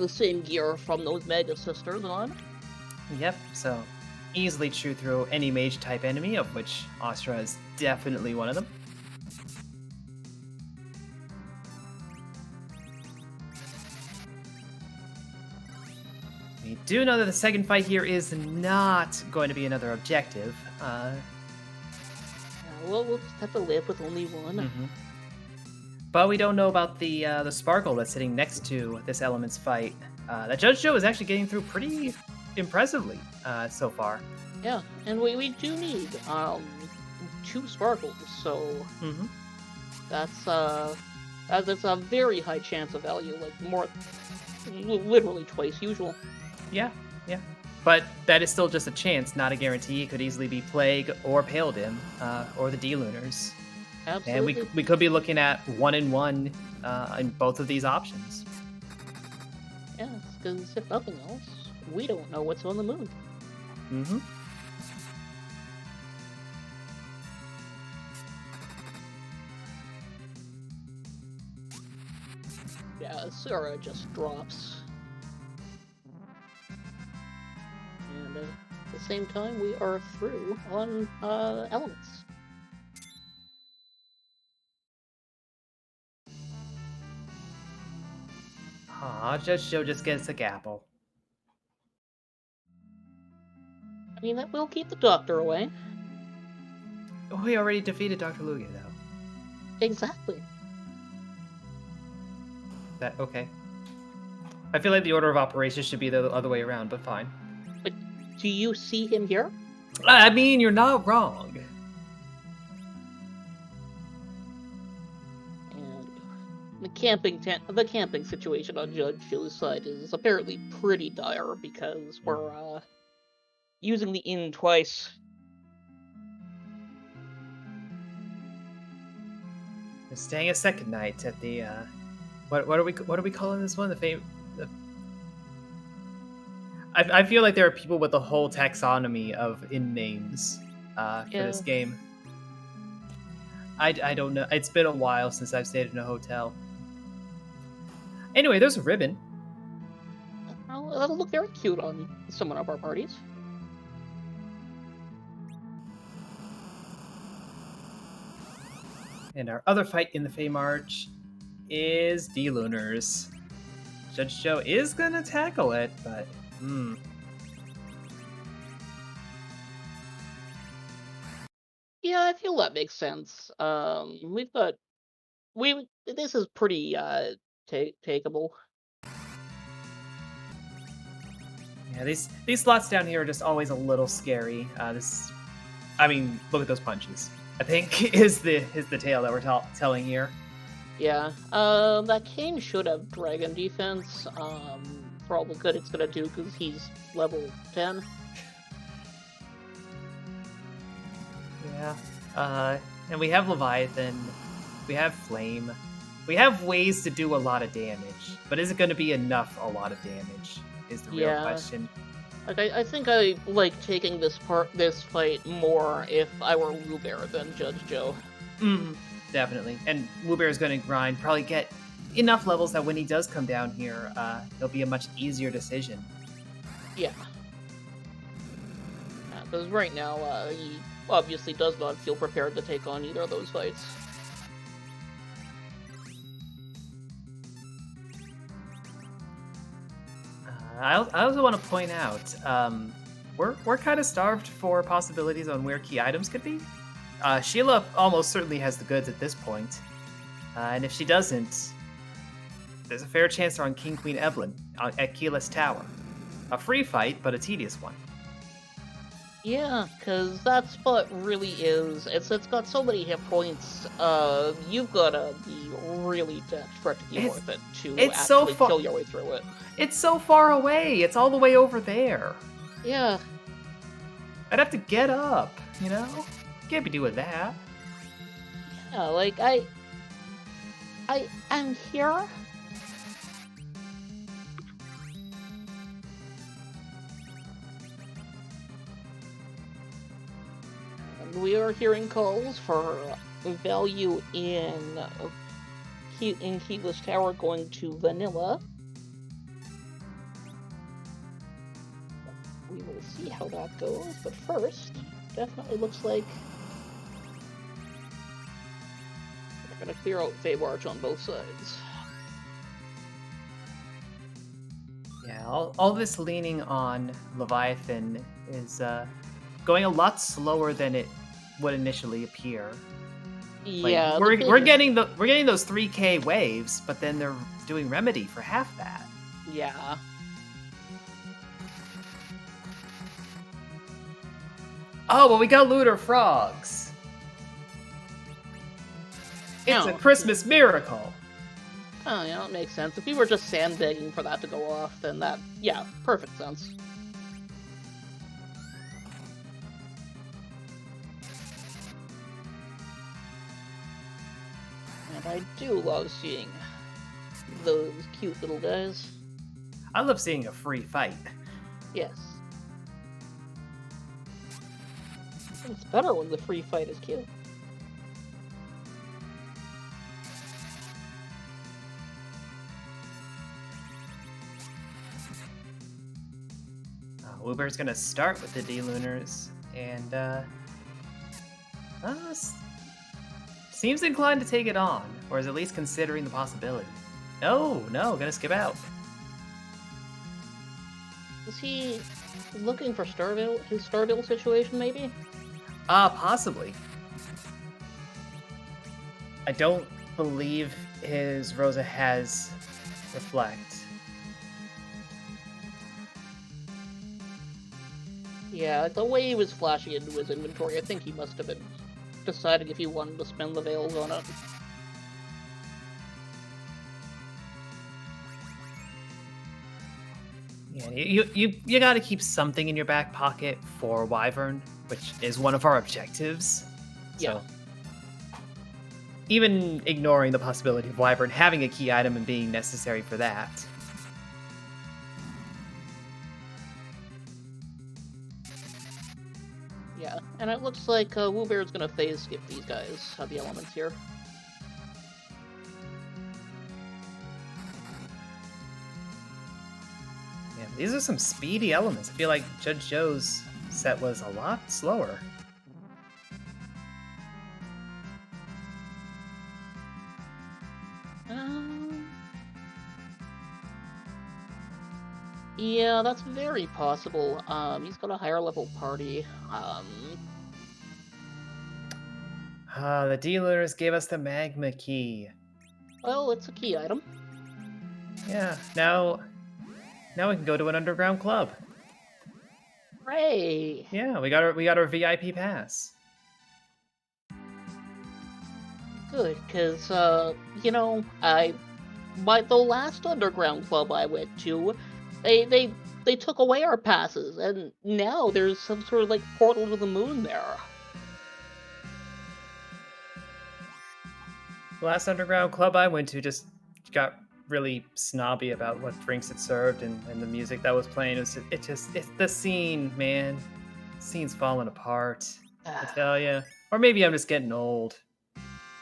same gear from those Mega Sisters on. Yep, so easily chew through any mage-type enemy, of which Ashura is definitely one of them. We do know that the second fight here is not going to be another objective. Well, we'll just have to live with only one. Mm-hmm. But we don't know about the sparkle that's sitting next to this element's fight. That JudgeJoe is actually getting through pretty impressively so far. Yeah, and we do need 2 sparkles, so that's a very high chance of value, like literally twice usual. Yeah. But that is still just a chance, not a guarantee. It could easily be Plague or Pale Dim, or the D-Lunars. Absolutely. And we could be looking at 1-in-1 in both of these options. Yes, because if nothing else, we don't know what's on the moon. Mm-hmm. Yeah, Sura just drops. And at the same time, we are through on elements. Aw, JudgeJoe just gets a gapple. I mean, that will keep the doctor away. We already defeated Dr. Lugia, though. Exactly. Okay. I feel like the order of operations should be the other way around, but fine. But do you see him here? I mean, you're not wrong. And the camping situation on JudgeJoe's side is apparently pretty dire because we're using the inn twice. We're staying a second night at the what are we calling this one? I feel like there are people with a whole taxonomy of inn names for this game. I don't know. It's been a while since I've stayed in a hotel. Anyway, there's a ribbon. That'll look very cute on some of our parties. And our other fight in the Fey March is D-Lunars. JudgeJoe is gonna tackle it, but Yeah, I feel that makes sense. This is pretty takeable. Yeah, these slots down here are just always a little scary. Look at those punches. I think is the tale that we're telling here. Yeah. That Kane should have Dragon Defense. For all the good it's gonna do, because he's level 10. Yeah. And we have Leviathan. We have Flame. We have ways to do a lot of damage, but is it going to be enough? A lot of damage is the real Yeah. question. Like, I think I like taking this fight more if I were Wewbear than JudgeJoe. Definitely. And Wewbear is going to grind, probably get enough levels that when he does come down here, it'll be a much easier decision. Yeah. Because right now, he obviously does not feel prepared to take on either of those fights. I also want to point out, we're kind of starved for possibilities on where key items could be. Sheila almost certainly has the goods at this point. And if she doesn't, there's a fair chance they're on King Queen Evelyn at Keyless Tower. A free fight, but a tedious one. Yeah, because that spot really is. It's got so many hit points. You've gotta be really dead for it to be worth it to actually kill your way through it. It's so far away. It's all the way over there. Yeah. I'd have to get up, you know? Can't be doing that. Yeah, like I'm here. And we are hearing calls for value in Keyless Tower going to Vanilla. We will see how that goes, but first, definitely looks like we're gonna clear out Feybarge on both sides. Yeah, all this leaning on Leviathan is going a lot slower than it would initially appear. Yeah, like, we're getting those 3K waves, but then they're doing Remedy for half that. Yeah. Oh, well, we got Looter Frogs. It's a Christmas miracle. Oh, yeah, that makes sense. If we were just sandbagging for that to go off, then that, yeah, perfect sense. And I do love seeing those cute little guys. I love seeing a free fight. Yes. It's better when the free fight is cute. Wewbear's gonna start with the D-Lunars, and seems inclined to take it on, or is at least considering the possibility. No, gonna skip out. Is he looking for Starville? His Starville situation, maybe? Possibly. I don't believe his Rosa has Reflect. Yeah, the way he was flashing into his inventory, I think he must have been deciding if he wanted to spend the Veils on it. Yeah, you got to keep something in your back pocket for Wyvern, which is one of our objectives. Yeah. So, even ignoring the possibility of Wyvern having a key item and being necessary for that. Yeah, and it looks like Wewbear's gonna phase skip these guys, the elements here. Yeah, these are some speedy elements. I feel like JudgeJoe's set was a lot slower. Yeah, that's very possible. He's got a higher level party. The dealers gave us the magma key. Well, it's a key item. Yeah, now we can go to an underground club. Hooray! Yeah, we got our VIP pass. Good, because, the last underground club I went to, they took away our passes, and now there's some sort of, like, portal to the moon there. The last underground club I went to just got really snobby about what drinks it served and the music that was playing. It's the scene, man. The scene's falling apart. I tell you. Or maybe I'm just getting old.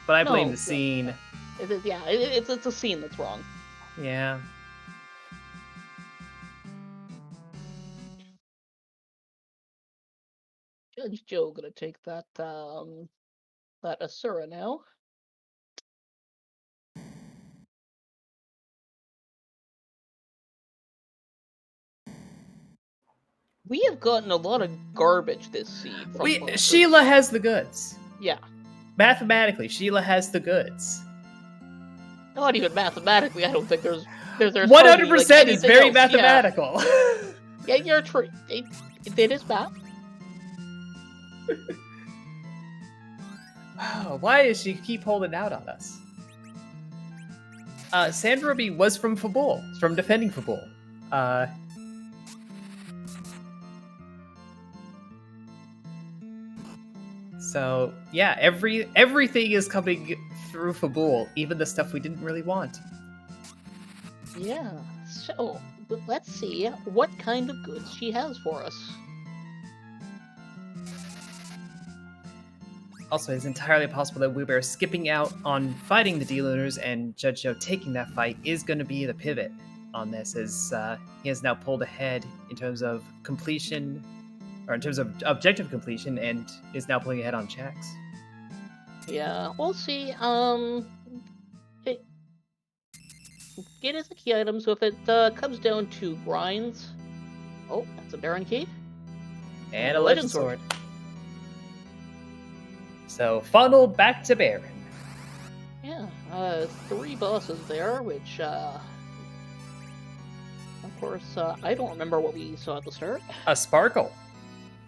But I blame No, the scene. it's a scene that's wrong. Yeah. Judge Joe gonna take that Asura now. We have gotten a lot of garbage this seed from bosses. Sheila has the goods. Yeah. Mathematically, Sheila has the goods. Not even mathematically, I don't think there's 100% is very else. mathematical. Yeah, you're true. It is math. Wow, why does she keep holding out on us? Sandra B was from Fabul, from defending Fabul. So yeah, everything is coming through Fabul, even the stuff we didn't really want. Yeah. So, but let's see what kind of goods she has for us. Also, it's entirely possible that Wewbear skipping out on fighting the D-Lunars and JudgeJoe taking that fight is going to be the pivot on this, as he has now pulled ahead in terms of completion, or in terms of objective completion, and is now pulling ahead on checks. Yeah, we'll see. It is a key item, so if it comes down to grinds... Oh, that's a Baron Key. And a Legend Sword. So, funneled back to Baron. Yeah, 3 bosses there, which, of course, I don't remember what we saw at the start. A Sparkle.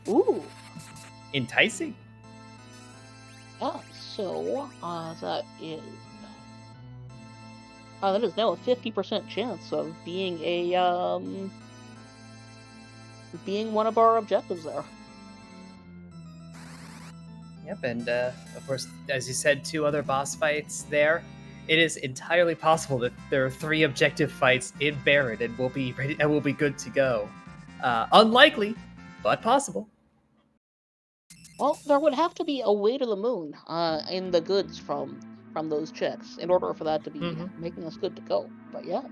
Ooh. Enticing. Yeah, so, that is now a 50% chance of being being one of our objectives there. Yep, and of course, as you said, 2 other boss fights there. It is entirely possible that there are 3 objective fights in Baron, and we'll be ready, and we'll be good to go. Unlikely, but possible. Well, there would have to be a way to the moon in the goods from those checks in order for that to be making us good to go. But yeah.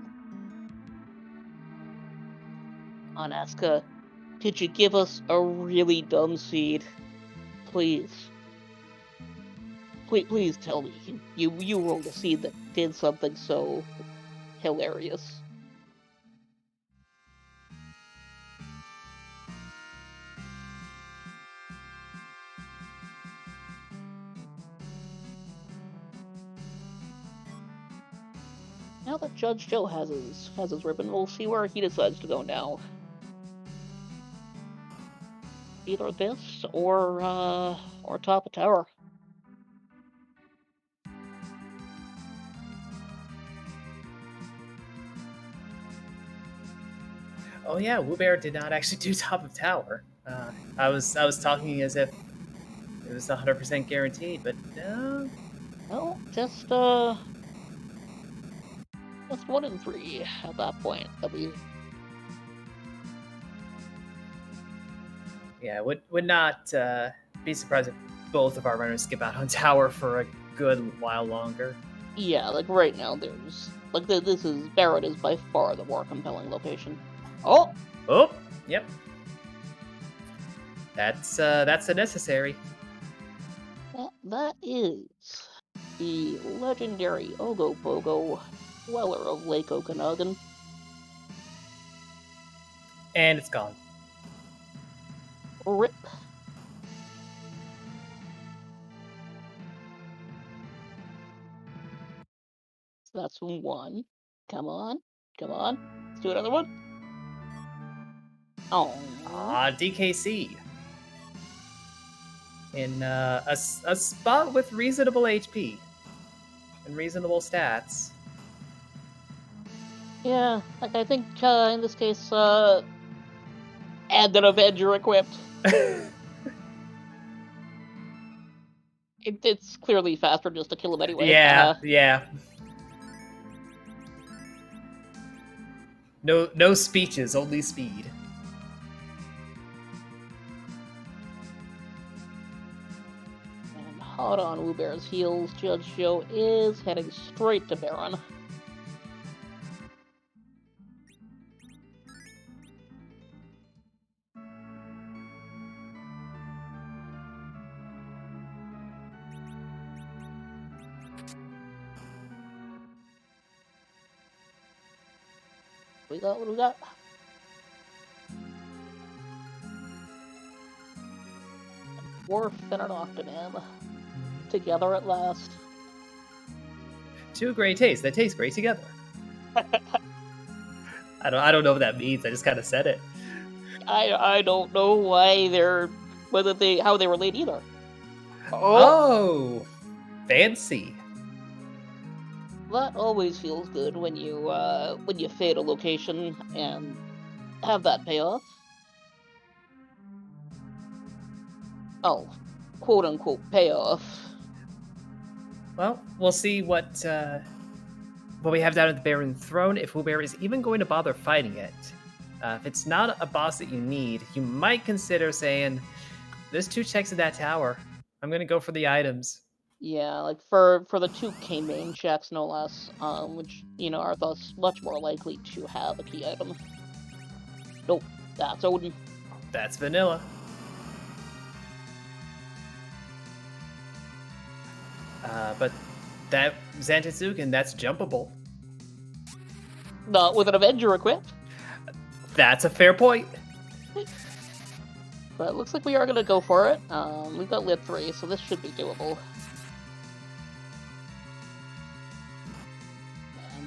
Anaska, did you give us a really dumb seed? Please. Please tell me you rolled a seed that did something so hilarious. Now that Judge Joe has his ribbon, we'll see where he decides to go now. Either this or top of tower. Oh yeah, Wewbear did not actually do top of tower. I was talking as if it was 100% guaranteed, but no. No, just 1 in 3 at that point. Yeah, would not be surprised if both of our runners skip out on tower for a good while longer. Yeah, like right now, there's like this is Barrett is by far the more compelling location. Oh, yep. That's a necessary. That is the legendary Ogopogo, Dweller of Lake Okanagan. And it's gone. Rip. So that's 1. Come on. Let's do another one. Oh. DKC. In a spot with reasonable HP. and reasonable stats. Yeah, like I think in this case, add an Avenger equipped. It's clearly faster just to kill him anyway. Yeah. No speeches, only speed. And hot on Wewbear's heels, JudgeJoe is heading straight to Baron. What do we got? Worf and an Octoman together at last. Two great tastes that taste great together. I don't know what that means. I just kind of said it. I don't know why how they relate either. Oh, fancy. That always feels good when you fade a location and have that payoff. Oh, quote unquote payoff. Well, we'll see what we have down at the Baron Throne. If Wewbear is even going to bother fighting it. If it's not a boss that you need, you might consider saying, "There's 2 checks in that tower. I'm going to go for the items." Yeah, like for the 2 K-main checks, no less, which, are thus much more likely to have a key item. Nope, that's Odin. That's vanilla. But that Zantetsuken, that's jumpable. Not with an Avenger equipped. That's a fair point. But it looks like we are going to go for it. We've got Lit 3, so this should be doable.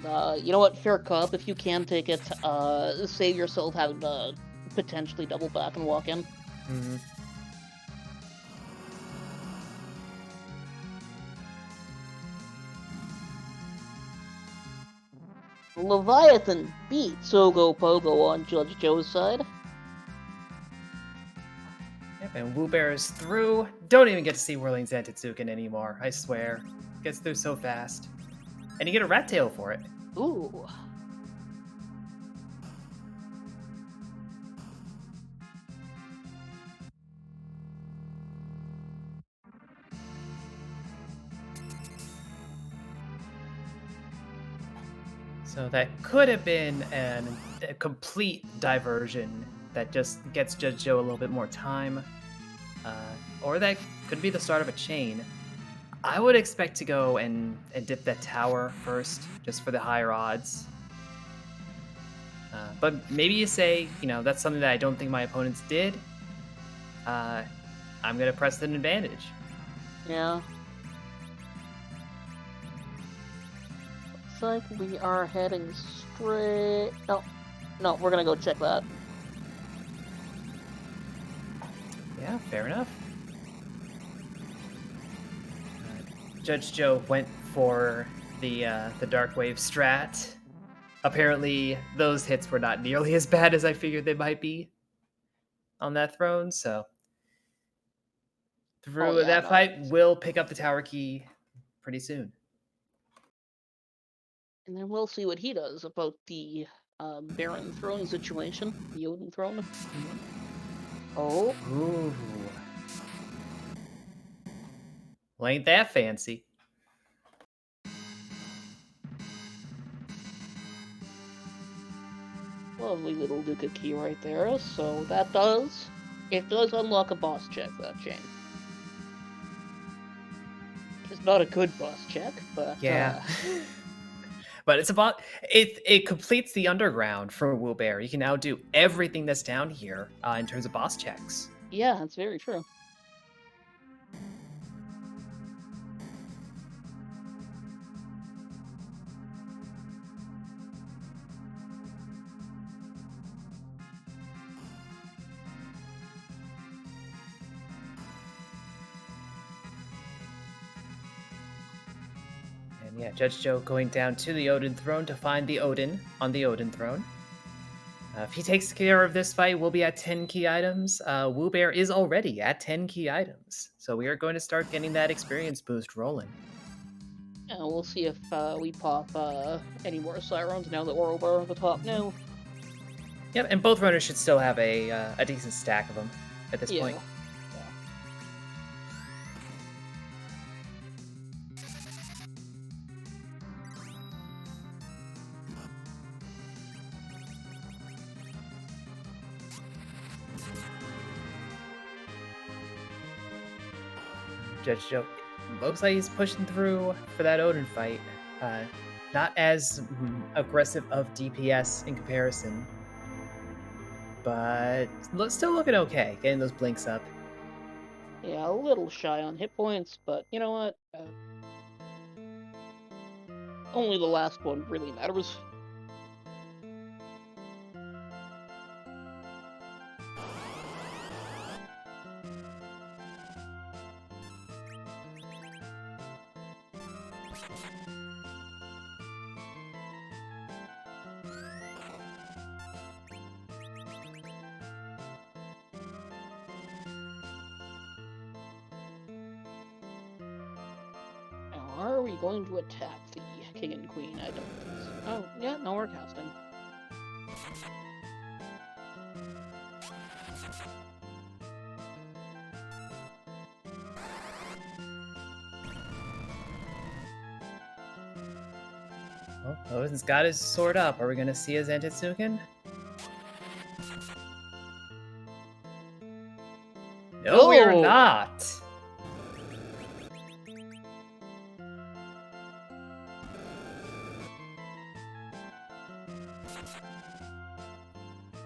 And you know what? Fair cop, if you can take it, save yourself having to potentially double back and walk in. Mm-hmm. Leviathan beats Sogo Pogo on JudgeJoe's side. Yep, and Wewbear is through. Don't even get to see Whirling Zantetsuken anymore, I swear. Gets through so fast. And you get a rat tail for it. Ooh. So that could have been a complete diversion that just gets JudgeJoe a little bit more time. Or that could be the start of a chain. I would expect to go and dip that tower first, just for the higher odds. But maybe you say, that's something that I don't think my opponents did. I'm going to press an advantage. Yeah. Looks like we are heading straight... No, we're gonna go check that. Yeah, fair enough. JudgeJoe went for the Dark Wave strat. Apparently, those hits were not nearly as bad as I figured they might be on that throne, so fight will pick up the tower key pretty soon. And then we'll see what he does about the Baron throne situation, the Odin throne. Oh. Ooh. Well, ain't that fancy. Lovely little Luca key right there. So that does unlock a boss check, that chain. It's not a good boss check, but yeah. But it's about it completes the underground for Wewbear. You can now do everything that's down here in terms of boss checks. Yeah, that's very true. Yeah, Judge Joe going down to the Odin throne to find the Odin on the Odin throne. If he takes care of this fight, we'll be at 10 key items. Wewbear is already at 10 key items. So we are going to start getting that experience boost rolling. Yeah, we'll see if we pop any more Sirens now that we're over the top now. Yep, and both runners should still have a decent stack of them at this point. Judge Joe looks like he's pushing through for that Odin fight. Not as aggressive of DPS in comparison, but still looking okay, getting those blinks up. Yeah, a little shy on hit points, but you know what? Only the last one really matters. Are we going to attack the king and queen? I don't think so. Oh, yeah, no, we're casting. Well, Odin's got his sword up. Are we going to see his Antitsuken? No, we're not.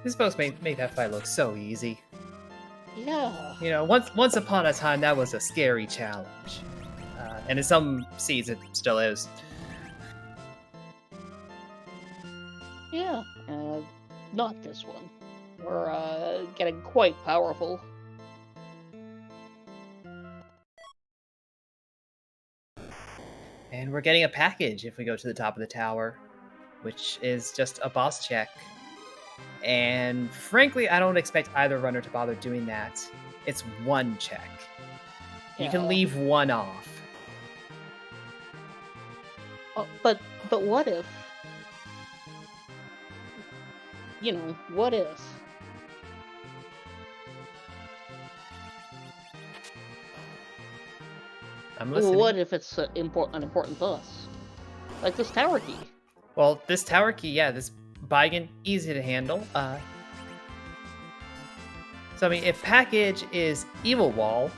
These folks make that fight look so easy. Yeah. You know, once upon a time, that was a scary challenge. And in some seeds, it still is. Yeah, not this one. We're getting quite powerful. And we're getting a package if we go to the top of the tower, which is just a boss check. And frankly, I don't expect either runner to bother doing that. It's one check. Yeah. You can leave one off. But what if? You know, what if? I'm listening. What if it's an important boss? Like this tower key. Well, this tower key, yeah, this Baigen, easy to handle. So, I mean, if package is Evil Wall,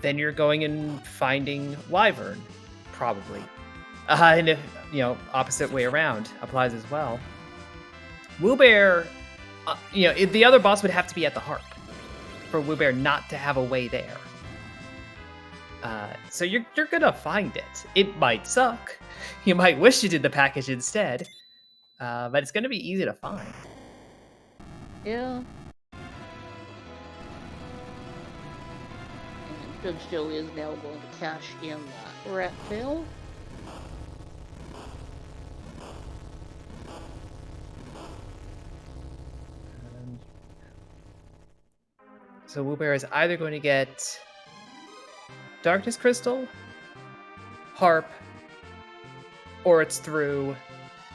then you're going and finding Wyvern, probably. And if, opposite way around applies as well. Wewbear, the other boss would have to be at the harp for Wewbear not to have a way there. So you're gonna find it. It might suck. You might wish you did the package instead, but it's gonna be easy to find. Yeah. And JudgeJoe is now going to cash in that rat tail. So Wewbear is either going to get Darkness Crystal, Harp, or it's through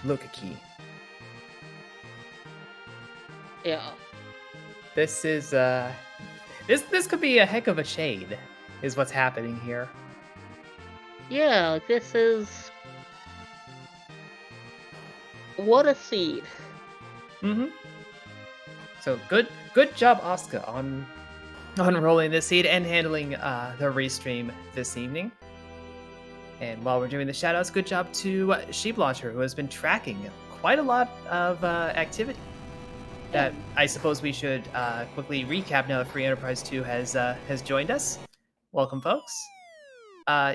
Luca Key. Yeah. This is this could be a heck of a shade, is what's happening here. Yeah, this is what a seed. Mm-hmm. So good job, Asuka, on rolling this seed and handling the restream this evening. And while we're doing the shoutouts, good job to Sheep Launcher, who has been tracking quite a lot of activity. That I suppose we should quickly recap now that Free Enterprise 2 has joined us. Welcome, folks.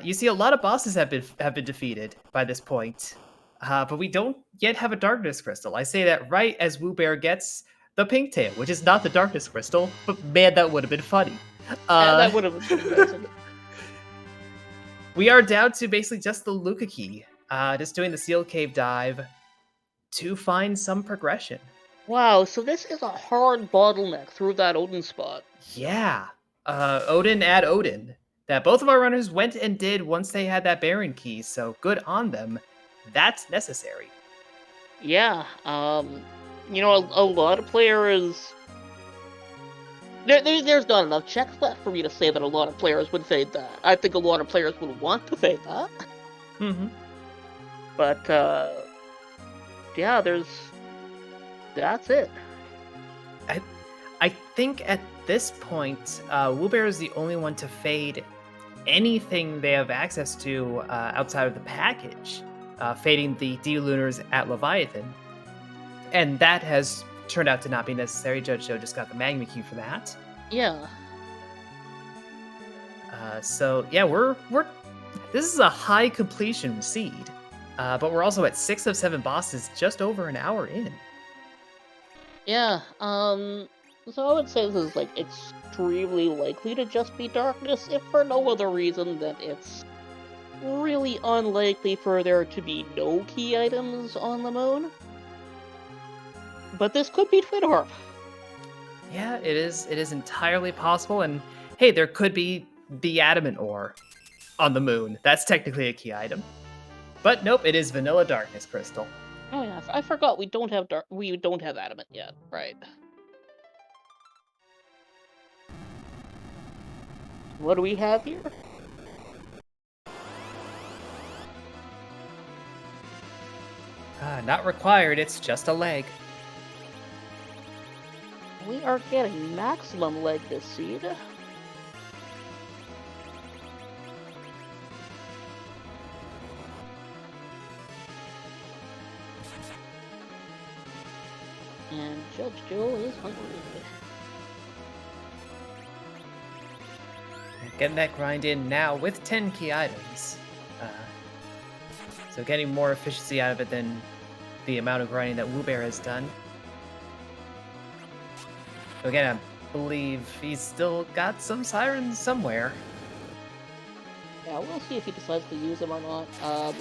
You see, a lot of bosses have been defeated by this point, but we don't yet have a Darkness Crystal. I say that right as Wewbear gets the pink tail, which is not the Darkness Crystal, but man, that would have been funny. That would have been amazing. we are down to basically just the Luca key. Just doing the Seal Cave dive to find some progression. Wow, so this is a hard bottleneck through that Odin spot. Yeah. Odin at Odin. That both of our runners went and did once they had that Baron key, so good on them. That's necessary. Yeah, you know, a lot of players... There's not enough checks left for me to say that a lot of players would fade that. I think a lot of players would want to fade that. Mm-hmm. But, yeah, that's it. I think at this point, Wewbear is the only one to fade anything they have access to outside of the package, fading the D-Lunars at Leviathan. And that has turned out to not be necessary. JudgeJoe just got the Magma Key for that. Yeah. So yeah, we're this is a high completion seed, but we're also at 6 of 7 bosses, just over an hour in. Yeah, so I would say this is, like, extremely likely to just be darkness, if for no other reason than it's really unlikely for there to be no key items on the moon. But this could be Twin Harp. Yeah, it is entirely possible, and hey, there could be the adamant ore on the moon. That's technically a key item. But nope, it is vanilla darkness crystal. Oh yeah, I forgot we don't have adamant yet, right? What do we have here? Not required, it's just a leg. We are getting maximum leg this seed. And JudgeJoe is hungry. Getting that grind in now with 10 key items. So getting more efficiency out of it than the amount of grinding that Wewbear has done. So again, I believe he's still got some sirens somewhere. Yeah, we'll see if he decides to use them or not.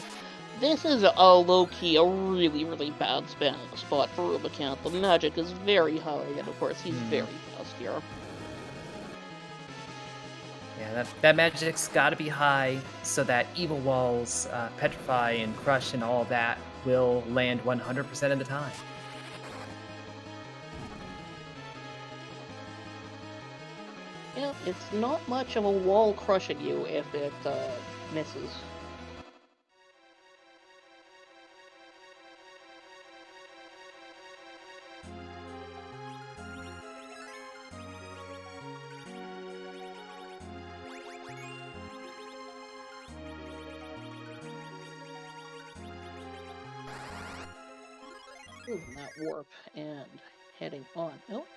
This is a low-key, a really, really bad spot for Rubicant. The magic is very high, and of course he's very fast here. Yeah, that magic's got to be high so that evil walls, petrify and crush and all of that will land 100% of the time. Yeah, it's not much of a wall crushing you if it misses. Moving that warp and heading on out.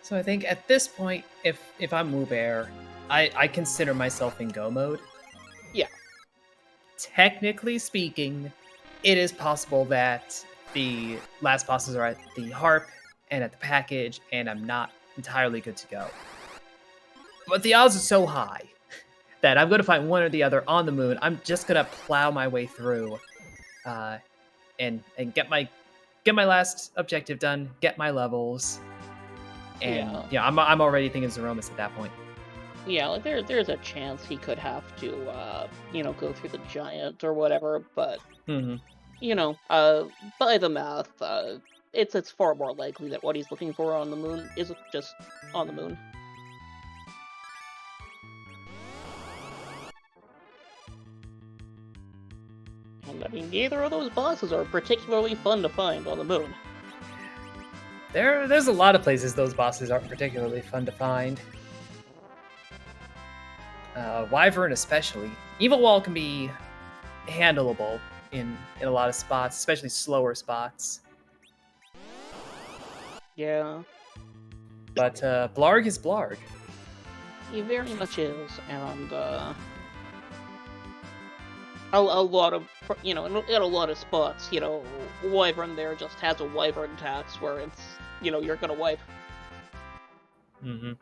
So I think at this point, if I'm Wewbear, I consider myself in go mode. Yeah. Technically speaking, it is possible that the last bosses are at the harp and at the package, and I'm not entirely good to go. But the odds are so high that I'm going to find one or the other on the moon. I'm just going to plow my way through and get my last objective done, get my levels. And yeah, I'm already thinking Zeromus at that point. Yeah, like there's a chance he could have to, go through the giant or whatever, but by the math, it's far more likely that what he's looking for on the moon is just on the moon. And I mean, neither of those bosses are particularly fun to find on the moon. There's a lot of places those bosses aren't particularly fun to find. Wyvern especially. Evil Wall can be handleable in a lot of spots, especially slower spots. Yeah. But Blarg is Blarg. He very much is, and a lot of, in a lot of spots, Wyvern there just has a Wyvern tax where it's, you're gonna wipe. Mm-hmm.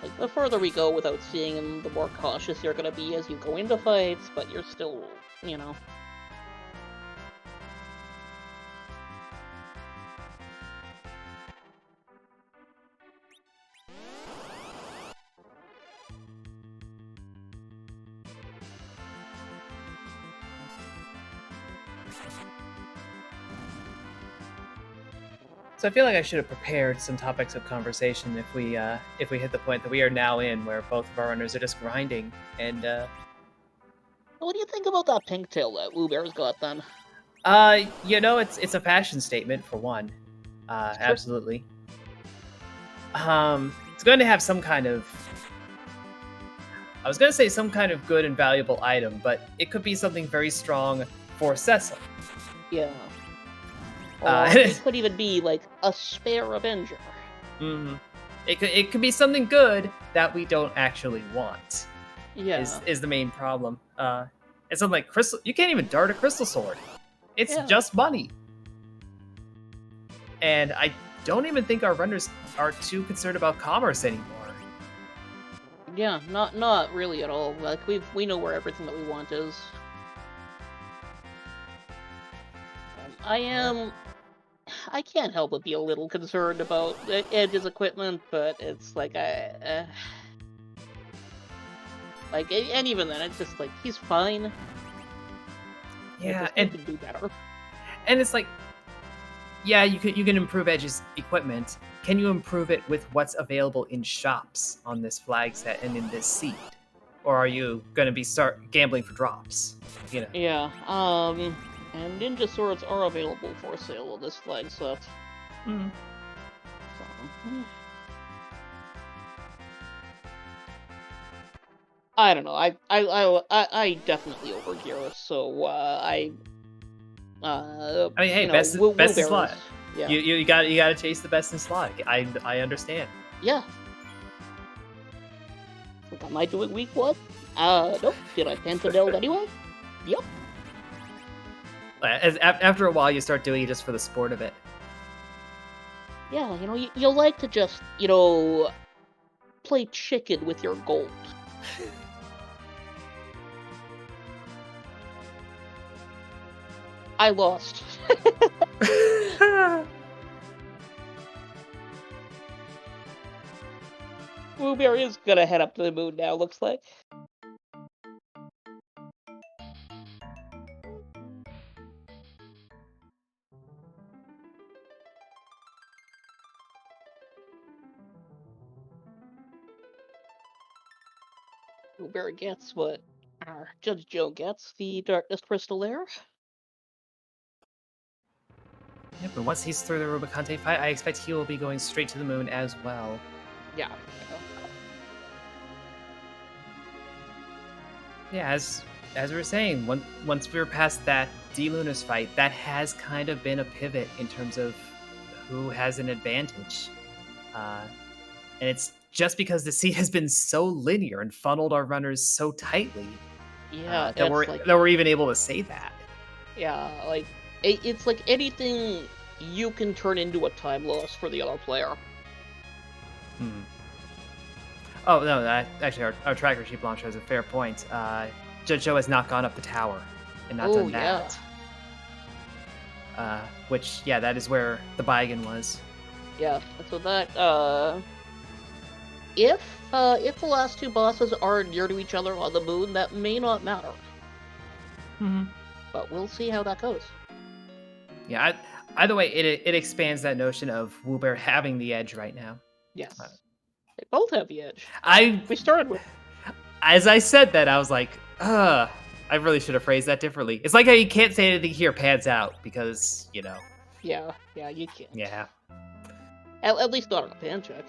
Like, the further we go without seeing him, the more cautious you're gonna be as you go into fights, but you're still, So I feel like I should have prepared some topics of conversation if we hit the point that we are now in, where both of our runners are just grinding. And What do you think about that pink tail that Wewbear's got then? it's a fashion statement for one. Absolutely. It's going to have some kind of. I was going to say some kind of good and valuable item, but it could be something very strong for Cecil. Yeah. Or it could even be like a spare Avenger. Mm-hmm. It could be something good that we don't actually want. Yeah. Is the main problem. It's something like crystal. You can't even dart a crystal sword. It's just money. And I don't even think our runners are too concerned about commerce anymore. Yeah, not really at all. Like we know where everything that we want is. I can't help but be a little concerned about Edge's equipment, but it's like and even then, it's just like he's fine. Yeah, and could do better. And it's like, yeah, you can improve Edge's equipment. Can you improve it with what's available in shops on this flag set and in this seed, or are you going to start gambling for drops? Yeah. And ninja swords are available for sale on this flag set. Mm-hmm. So, I don't know. I definitely overgear us, so I mean, hey, best in slot. Yeah. You got to chase the best in slot. I understand. Yeah. Like, am I doing week one? Nope. Did I pan to delve anyway? Yep. After a while, you start doing it just for the sport of it. Yeah, you like to just, play chicken with your gold. I lost. Wewbear is gonna head up to the moon now, looks like. Wewbear gets what our JudgeJoe gets, the Darkness Crystal there. Yeah, but once he's through the Rubicante fight, I expect he will be going straight to the moon as well. Yeah. Yeah, as we were saying, once we were past that D-Lunas fight, that has kind of been a pivot in terms of who has an advantage. And it's just because the seed has been so linear and funneled our runners so tightly that we're even able to say that. Yeah, like, it's like anything you can turn into a time loss for the other player. Oh, no, actually, our tracker sheet launcher has a fair point. JudgeJoe has not gone up the tower and not done that. Yeah. Which, yeah, that is where the Baigan was. Yeah, so that, if the last two bosses are near to each other on the moon, that may not matter. Mm-hmm. But we'll see how that goes. Yeah, either way, it expands that notion of Wewbear having the edge right now. Yes. They both have the edge. We started with... As I said that, I was like, I really should have phrased that differently. It's like how you can't say anything here pans out, because, Yeah, you can't. Yeah. At least not on a pan check.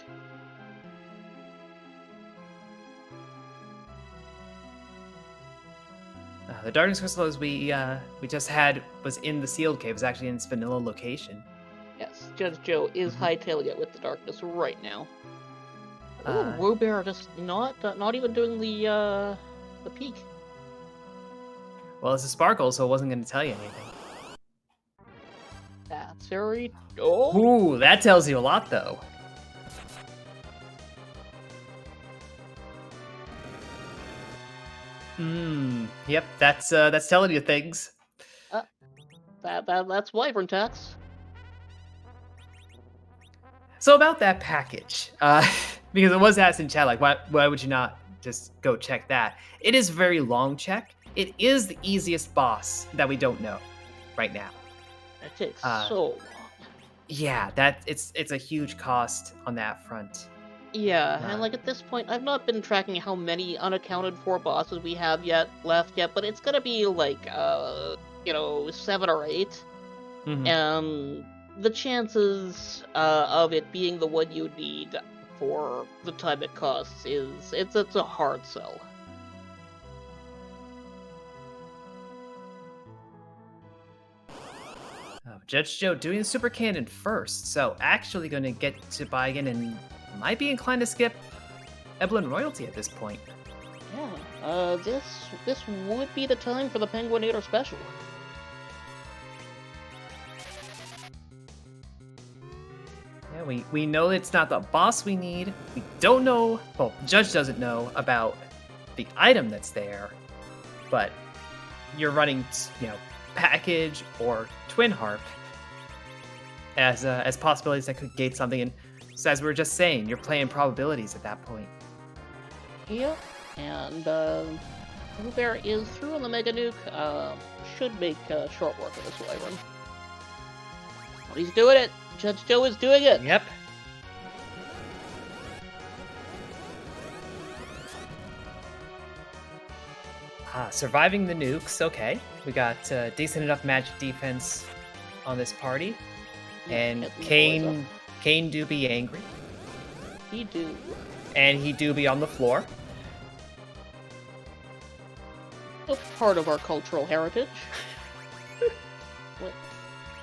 The Darkness Crystal, as we just had, was in the sealed cave. It was actually in its vanilla location. Yes, JudgeJoe is hightailing it with the darkness right now. Oh, Wewbear just not even doing the peak. Well, it's a sparkle, so it wasn't going to tell you anything. That's very. Oh. Ooh, that tells you a lot, though. Yep, that's telling you things. That's Wyvern tax. So about that package, because it was asked in chat, like, why would you not just go check that? It is a very long check. It is the easiest boss that we don't know right now. That takes so long. Yeah, it's a huge cost on that front. Yeah, and like at this point, I've not been tracking how many unaccounted for bosses we have left yet, but it's gonna be like 7 or 8. And the chances of it being the one you need for the time it costs it's a hard sell. JudgeJoe doing the super cannon first, so actually going to get to buy in and might be inclined to skip Evelyn Royalty at this point. Yeah, this would be the time for the Penguinator special. Yeah, we know it's not the boss we need. We don't know, well, Judge doesn't know about the item that's there, but you're running, package or twin harp as possibilities that could gate something. And so as we were just saying, you're playing probabilities at that point. Yep, and Wewbear is through on the Mega Nuke. Should make short work of this Wyvern. But he's doing it! JudgeJoe is doing it! Yep. Surviving the nukes, okay. We got decent enough magic defense on this party. Yeah, and Kane do be angry. He do. And he do be on the floor. It's part of our cultural heritage. I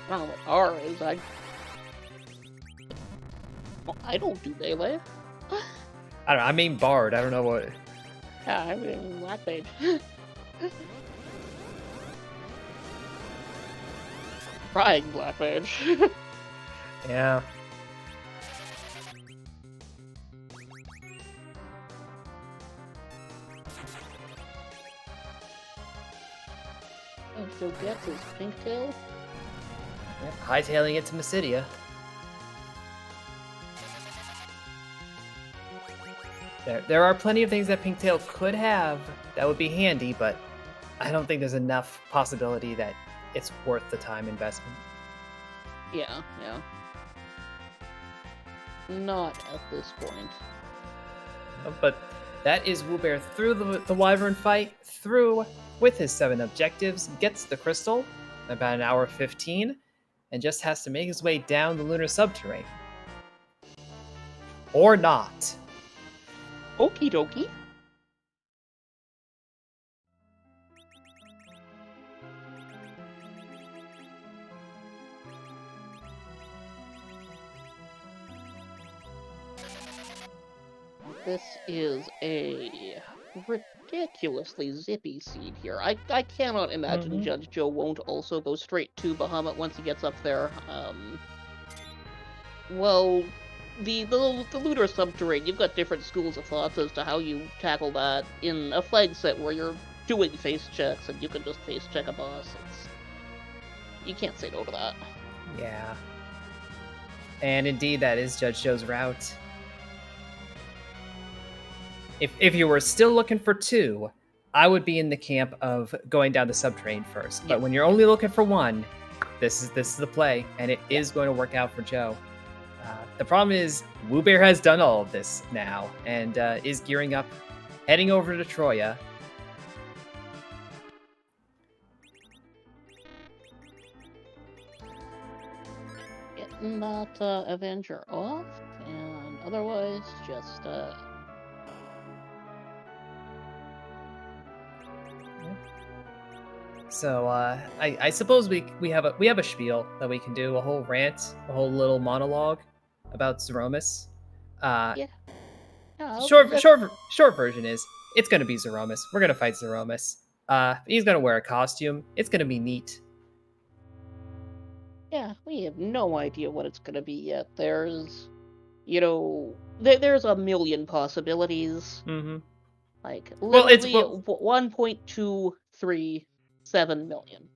don't know what R is. I don't do melee. I don't know. I mean Bard. I don't know what. Yeah, I mean Black Mage. Trying Black Mage. Yeah. And so gets his pink tail. Yep. Hightailing it to Mysidia. There are plenty of things that Pinktail could have that would be handy, but I don't think there's enough possibility that it's worth the time investment. Yeah. Not at this point. But that is Wewbear through the Wyvern fight, through with his 7 objectives, gets the crystal, about an hour 15, and just has to make his way down the lunar subterranean. Or not. Okie dokie. This is a ridiculously zippy seed here. I cannot imagine JudgeJoe won't also go straight to Bahamut once he gets up there. Well, the lunar subterranean, you've got different schools of thoughts as to how you tackle that in a flag set where you're doing face checks and you can just face check a boss. You can't say no to that. Yeah. And indeed, that is JudgeJoe's route. If you were still looking for 2, I would be in the camp of going down the subterranean first. But when you're only looking for 1, this is the play, and it is going to work out for Joe. The problem is, Wewbear has done all of this now, and is gearing up, heading over to Troya. Getting that Avenger off, and otherwise just So I suppose we have a spiel that we can do, a whole rant, a whole little monologue about Zeromus. Yeah. Short version is it's gonna be Zeromus. We're gonna fight Zeromus. He's gonna wear a costume. It's gonna be neat. Yeah, we have no idea what it's gonna be yet. There's, there's a million possibilities. Mm-hmm. Like, Well, literally 1.237 million.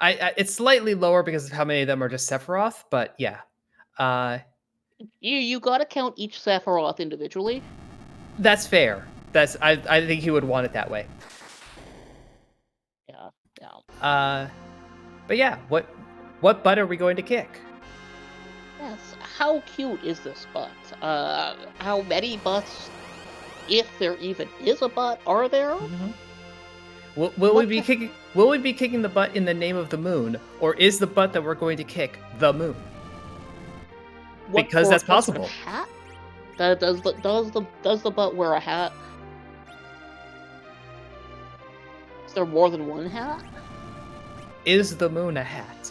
It's slightly lower because of how many of them are just Sephiroth, but yeah. You gotta count each Sephiroth individually. That's fair. I think he would want it that way. Yeah. But yeah, what butt are we going to kick? Yes. How cute is this butt? How many butts, if there even is a butt, are there? Mm-hmm. Will we be kicking the butt in the name of the moon, or is the butt that we're going to kick the moon? Because that's possible. What sort of hat? Does the butt wear a hat? Is there more than one hat? Is the moon a hat?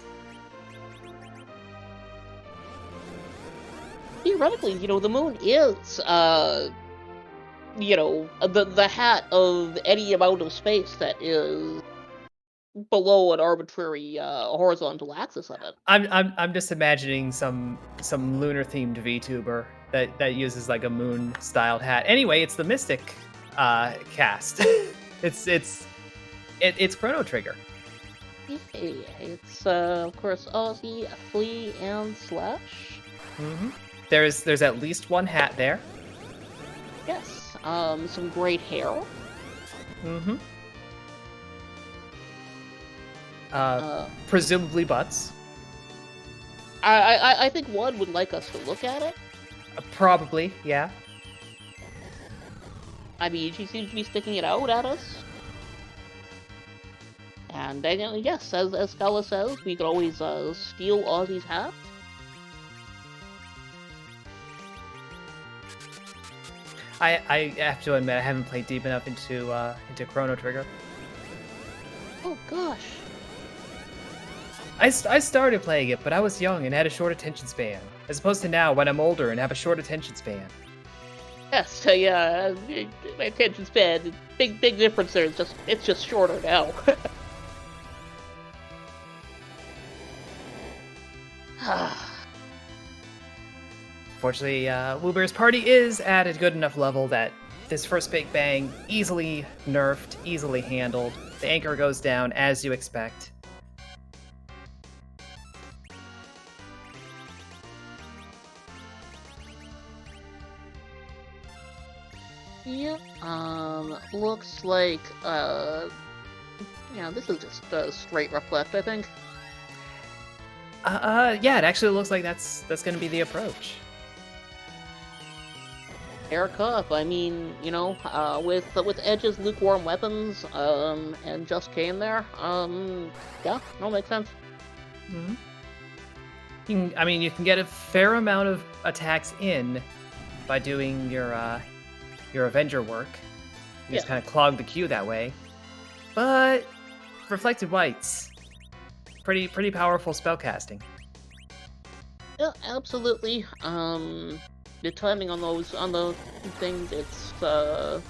Theoretically, the moon is, the hat of any amount of space that is below an arbitrary horizontal axis of it. I'm just imagining some lunar themed VTuber that uses like a moon styled hat. Anyway, it's the Mystic cast. it's Chrono Trigger. It's of course Ozzy, Flea, and Slash. Mm-hmm. There's at least one hat there. Yes. Some great hair. Mm-hmm. Presumably butts. I think one would like us to look at it. Probably, yeah. I mean, she seems to be sticking it out at us. And then, yes, as Scala says, we could always steal Ozzy's hat. I have to admit I haven't played deep enough into Chrono Trigger. Oh gosh. I started playing it, but I was young and had a short attention span, as opposed to now when I'm older and have a short attention span. Yes, so yeah, my attention span, big difference there. It's just shorter now. Fortunately, Wewbear's party is at a good enough level that this first Big Bang easily nerfed, easily handled. The anchor goes down as you expect. Yep. Looks like this is just a straight reflect, I think. Yeah, it actually looks like that's gonna be the approach. Air Cup, I mean, with Edge's lukewarm weapons, and just Kane there, yeah, no, makes sense. Mm-hmm. You can get a fair amount of attacks in by doing your Avenger work. You just kind of clog the queue that way. But Reflected Whites, pretty powerful spellcasting. Yeah, absolutely. The timing on the things, it's I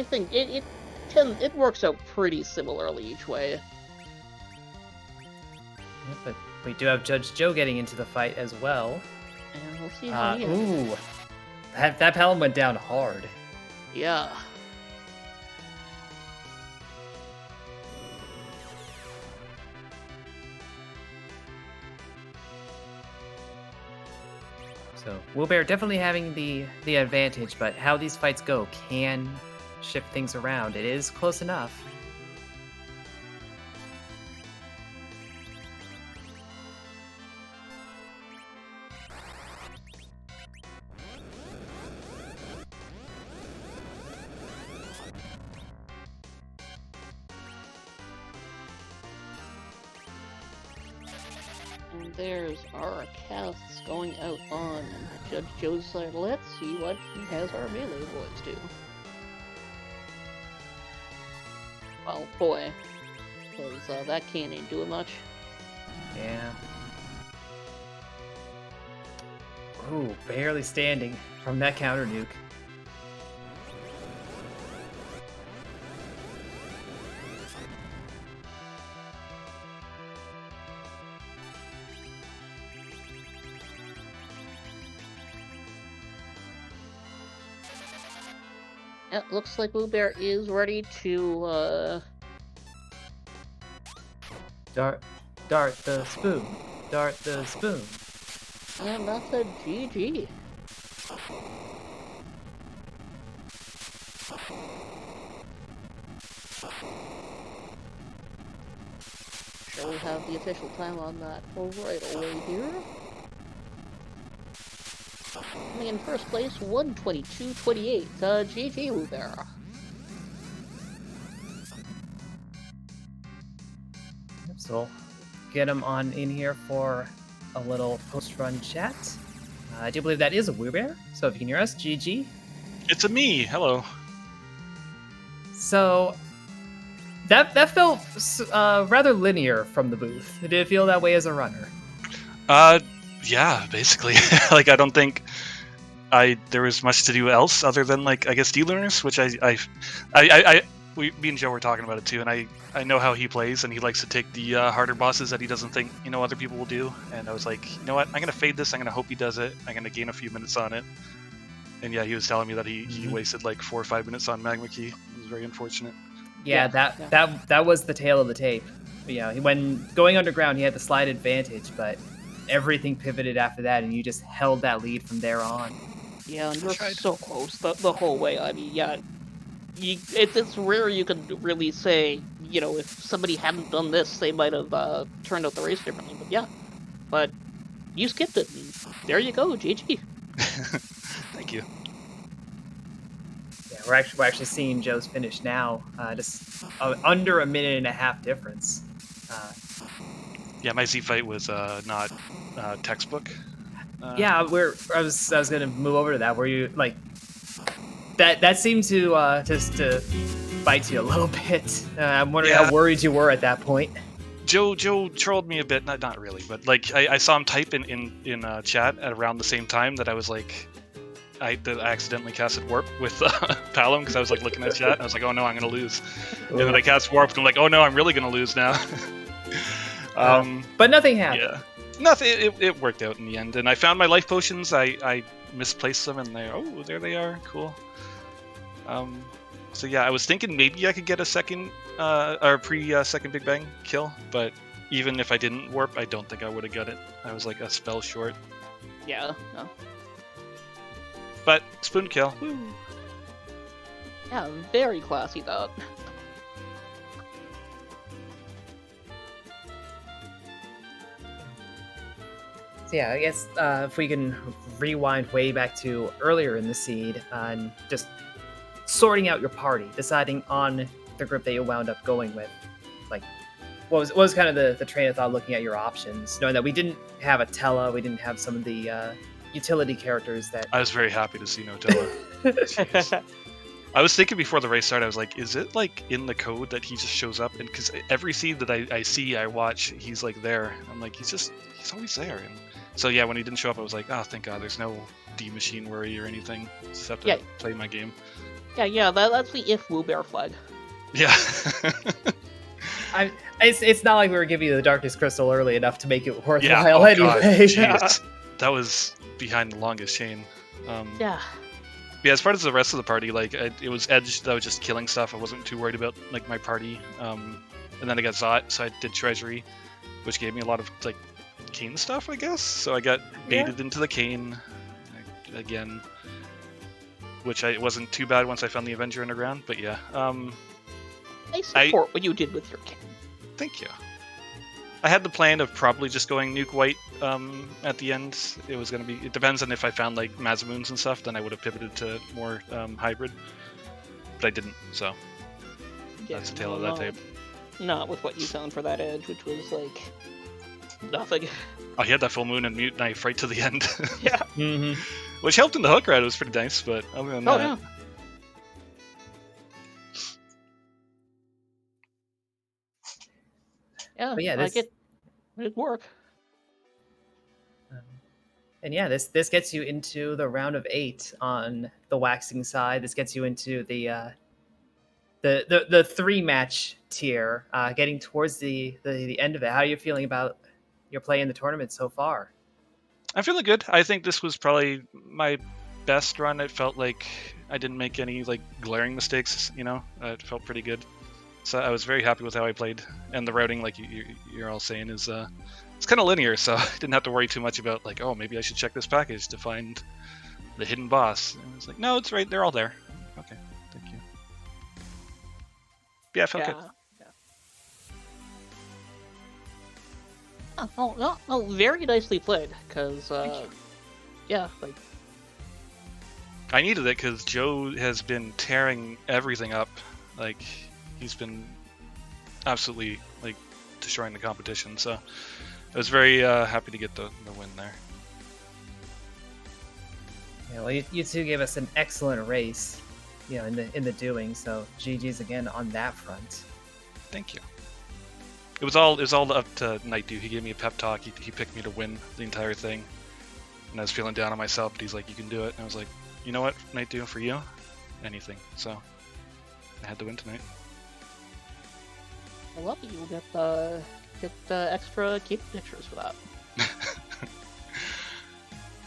think it works out pretty similarly each way. Yeah, but we do have JudgeJoe getting into the fight as well. And we'll see how he ooh, that Palom went down hard. Yeah. So Wewbear definitely having the advantage, but how these fights go can shift things around. It is close enough. And there's our casts going out on Judge Joe's side. Let's see what he has our melee boys do. Well, boy, because that Kane ain't doing much. Yeah. Ooh, barely standing from that counter nuke. Yeah, looks like Wewbear is ready to, Dart the spoon. Dart the spoon. and that's a GG. Shall we have the official time on that right away here? Coming in first place, 122.28. GG, Wewbear. So get him on in here for a little post-run chat. I do believe that is a Wewbear, so if you can hear us, GG. It's a me. Hello. So that felt rather linear from the booth. Did it feel that way as a runner? Yeah, basically. Like, I don't think there was much to do else other than, like, I guess D-learners, which me and Joe were talking about it too, and I know how he plays, and he likes to take the harder bosses that he doesn't think other people will do. And I was like, you know what? I'm gonna fade this. I'm gonna hope he does it. I'm gonna gain a few minutes on it. And yeah, he was telling me that he wasted like 4 or 5 minutes on Magma Key. It was very unfortunate. Yeah, that was the tail of the tape. Yeah, when going underground, he had the slight advantage, but everything pivoted after that, and you just held that lead from there on. Yeah, and you're so close the whole way. I mean, yeah, it's rare you can really say, you know, if somebody hadn't done this, they might have turned out the race differently. But yeah, but you skipped it, and there you go, GG. Thank you. Yeah, we're actually seeing Joe's finish now, just under a minute and a half difference. Yeah, my Z fight was not textbook. Yeah, I was gonna move over to that. Where you like that seemed to just to bite you a little bit. I'm wondering how worried you were at that point. Joe trolled me a bit, not really, but like I saw him type in chat at around the same time that I was like, I accidentally casted Warp with Palom because I was like looking at chat. And I was like, oh no, I'm gonna lose. And then I cast Warp, and I'm like, oh no, I'm really gonna lose now. But nothing happened. Yeah, nothing. It worked out in the end, and I found my life potions. I misplaced them, and there they are. Cool. So yeah, I was thinking maybe I could get a second second Big Bang kill, but even if I didn't warp, I don't think I would have got it. I was like a spell short. Yeah, no. But spoon kill. Woo. Yeah, very classy that. So yeah, I guess if we can rewind way back to earlier in the seed and just sorting out your party, deciding on the group that you wound up going with. Like, what was kind of the train of thought looking at your options, knowing that we didn't have a Tella, we didn't have some of the utility characters that... I was very happy to see no Tella. I was thinking before the race started, I was like, is it like in the code that he just shows up? And because every seed that I watch, he's like there. I'm like, he's always there. And so yeah, when he didn't show up, I was like, oh, thank God, there's no D machine worry or anything. Just have to play my game. Yeah, that's the if Wewbear flag. Yeah. It's not like we were giving you the Darkness Crystal early enough to make it worthwhile anyway. God, that was behind the longest chain. Yeah, as far as the rest of the party, like it was Edge that was just killing stuff. I wasn't too worried about like my party. And then I got Zot, so I did Treasury, which gave me a lot of like Kane stuff, I guess. So I got baited into the Kane again, which I wasn't too bad once I found the Avenger Underground. But yeah, I support what you did with your Kane. Thank you. I had the plan of probably just going Nuke White at the end. It was going to be... It depends on if I found, like, Mazamoons and stuff, then I would have pivoted to more hybrid. But I didn't, so... that's the tail of that tape. Not with what you found for that Edge, which was, like... nothing. Oh, he had that full moon and mute knife right to the end. Yeah. Mm-hmm. Which helped in the hook ride. It was pretty nice, but other than that... Yeah. Yeah, but yeah, like it work. And yeah, this gets you into the round of 8 on the waxing side. This gets you into the 3-match tier, getting towards the end of it. How are you feeling about your play in the tournament so far? I'm feeling good. I think this was probably my best run. It felt like I didn't make any like glaring mistakes. It felt pretty good. So I was very happy with how I played, and the routing, like you're all saying, is it's kind of linear. So I didn't have to worry too much about like, oh, maybe I should check this package to find the hidden boss. And it's like, no, it's right. They're all there. Okay, thank you. Yeah, it felt good. Oh, very nicely played. Because, yeah, like I needed it because Joe has been tearing everything up. Like, he's been absolutely like destroying the competition. So I was very happy to get the win there. Yeah, well, you two gave us an excellent race, in the doing. So GG's again on that front. Thank you. It was all up to Nightdew. He gave me a pep talk. He picked me to win the entire thing, and I was feeling down on myself. But he's like, "You can do it." And I was like, "You know what, Nightdew, for you, anything." So I had to win tonight. I love it. You'll get extra keep pictures for that.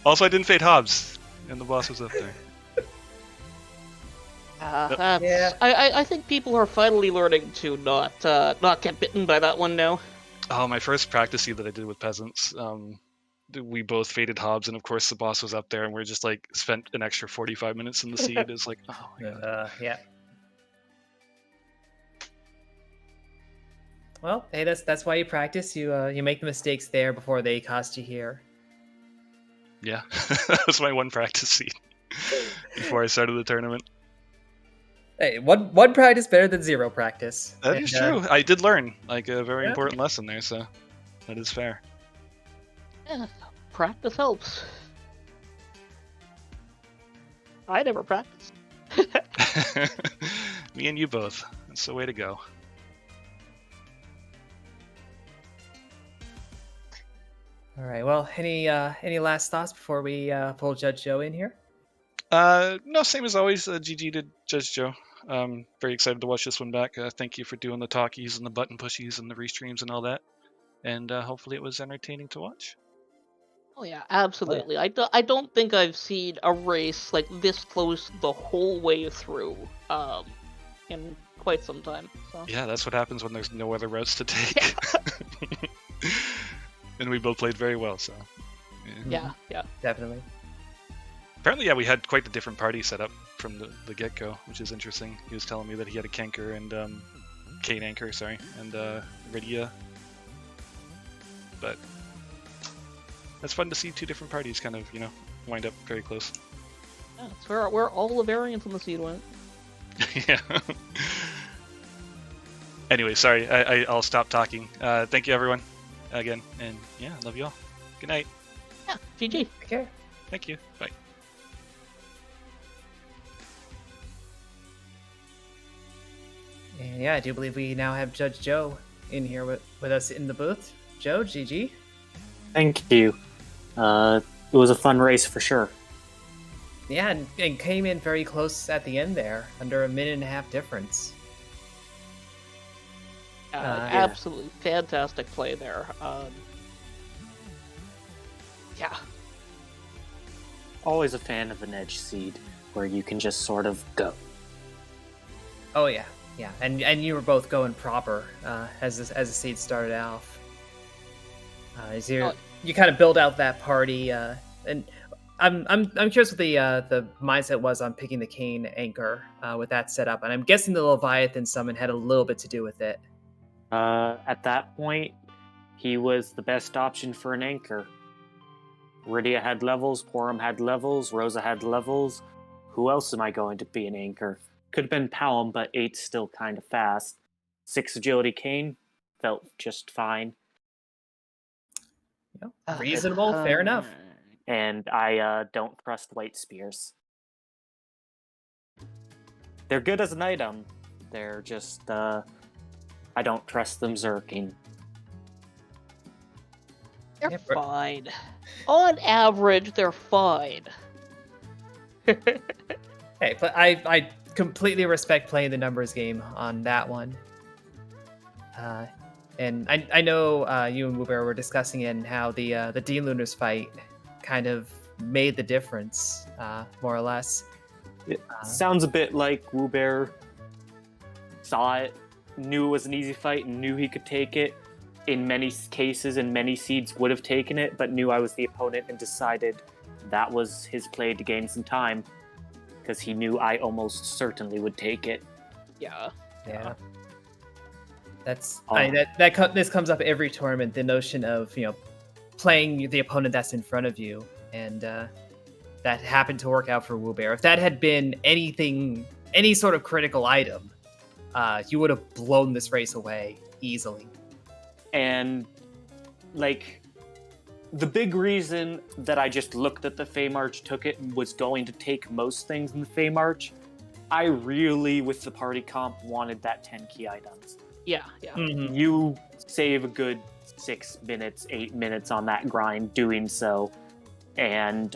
Also, I didn't fade Hobbs, and the boss was up there. Yeah. I think people are finally learning to not get bitten by that one now. Oh, my first practice seed that I did with peasants. We both faded Hobbs, and of course the boss was up there, and we're just like spent an extra 45 minutes in the seed. It's like, oh my god. Yeah. Well, hey, that's why you practice. You make the mistakes there before they cost you here. Yeah, that was my one practice seed before I started the tournament. Hey, one practice better than 0 practice. That is true. I did learn like a very important lesson there, so that is fair. Yeah, practice helps. I never practiced. Me and you both. That's the way to go. All right. Well, any last thoughts before we pull Judge Joe in here? No, same as always. GG to Judge Joe. Very excited to watch this one back. Thank you for doing the talkies and the button pushies and the restreams and all that. And hopefully it was entertaining to watch. Oh yeah, absolutely. I don't think I've seen a race like this close the whole way through in quite some time. So. Yeah, that's what happens when there's no other routes to take. And we both played very well, so. Yeah, Definitely. Apparently, yeah, we had quite a different party set up from the get-go, which is interesting. He was telling me that he had a Kenker and Kane Anchor, sorry, and Rydia. But that's fun to see 2 different parties kind of, wind up very close. Yeah, that's where all the variants on the seed went. Yeah. Anyway, sorry, I'll stop talking. Thank you, everyone, again, and yeah, love you all. Good night. Yeah, GG. Take care. Thank you. Bye. And yeah, I do believe we now have Judge Joe in here with us in the booth. Joe, GG. Thank you. It was a fun race for sure. Yeah, and came in very close at the end there, under a minute and a half difference. Absolutely fantastic play there. Yeah. Always a fan of an edge seed where you can just sort of go. Oh yeah, and you were both going proper as the seed started off. You kind of build out that party, and I'm curious what the mindset was on picking the Kane Anchor with that setup, and I'm guessing the Leviathan summon had a little bit to do with it. At that point, he was the best option for an anchor. Rydia had levels, Porum had levels, Rosa had levels. Who else am I going to be an anchor? Could have been Palm, but 8's still kind of fast. 6 agility Kane felt just fine. Reasonable, fair enough. And I don't trust White Spears. They're good as an item. They're just, I don't trust them zerking. They're Yeah, fine. On average, they're fine. Hey, but I completely respect playing the numbers game on that one. And I know you and Wewbear were discussing it and how the Dean Lunars fight kind of made the difference, more or less. It sounds a bit like Wewbear saw it, knew it was an easy fight, and knew he could take it. In many cases, and many seeds would have taken it, but knew I was the opponent and decided that was his play to gain some time, because he knew I almost certainly would take it. Yeah. Yeah. That's Oh. this comes up every tournament. The notion of playing the opponent that's in front of you, and that happened to work out for Wewbear. If that had been any sort of critical item, you would have blown this race away easily. And, like, the big reason that I just looked at the Feymarch, took it, and was going to take most things in the Feymarch, I really, with the party comp, wanted that 10 key items. Yeah. Mhm. You save a good 6 minutes, 8 minutes on that grind doing so. And,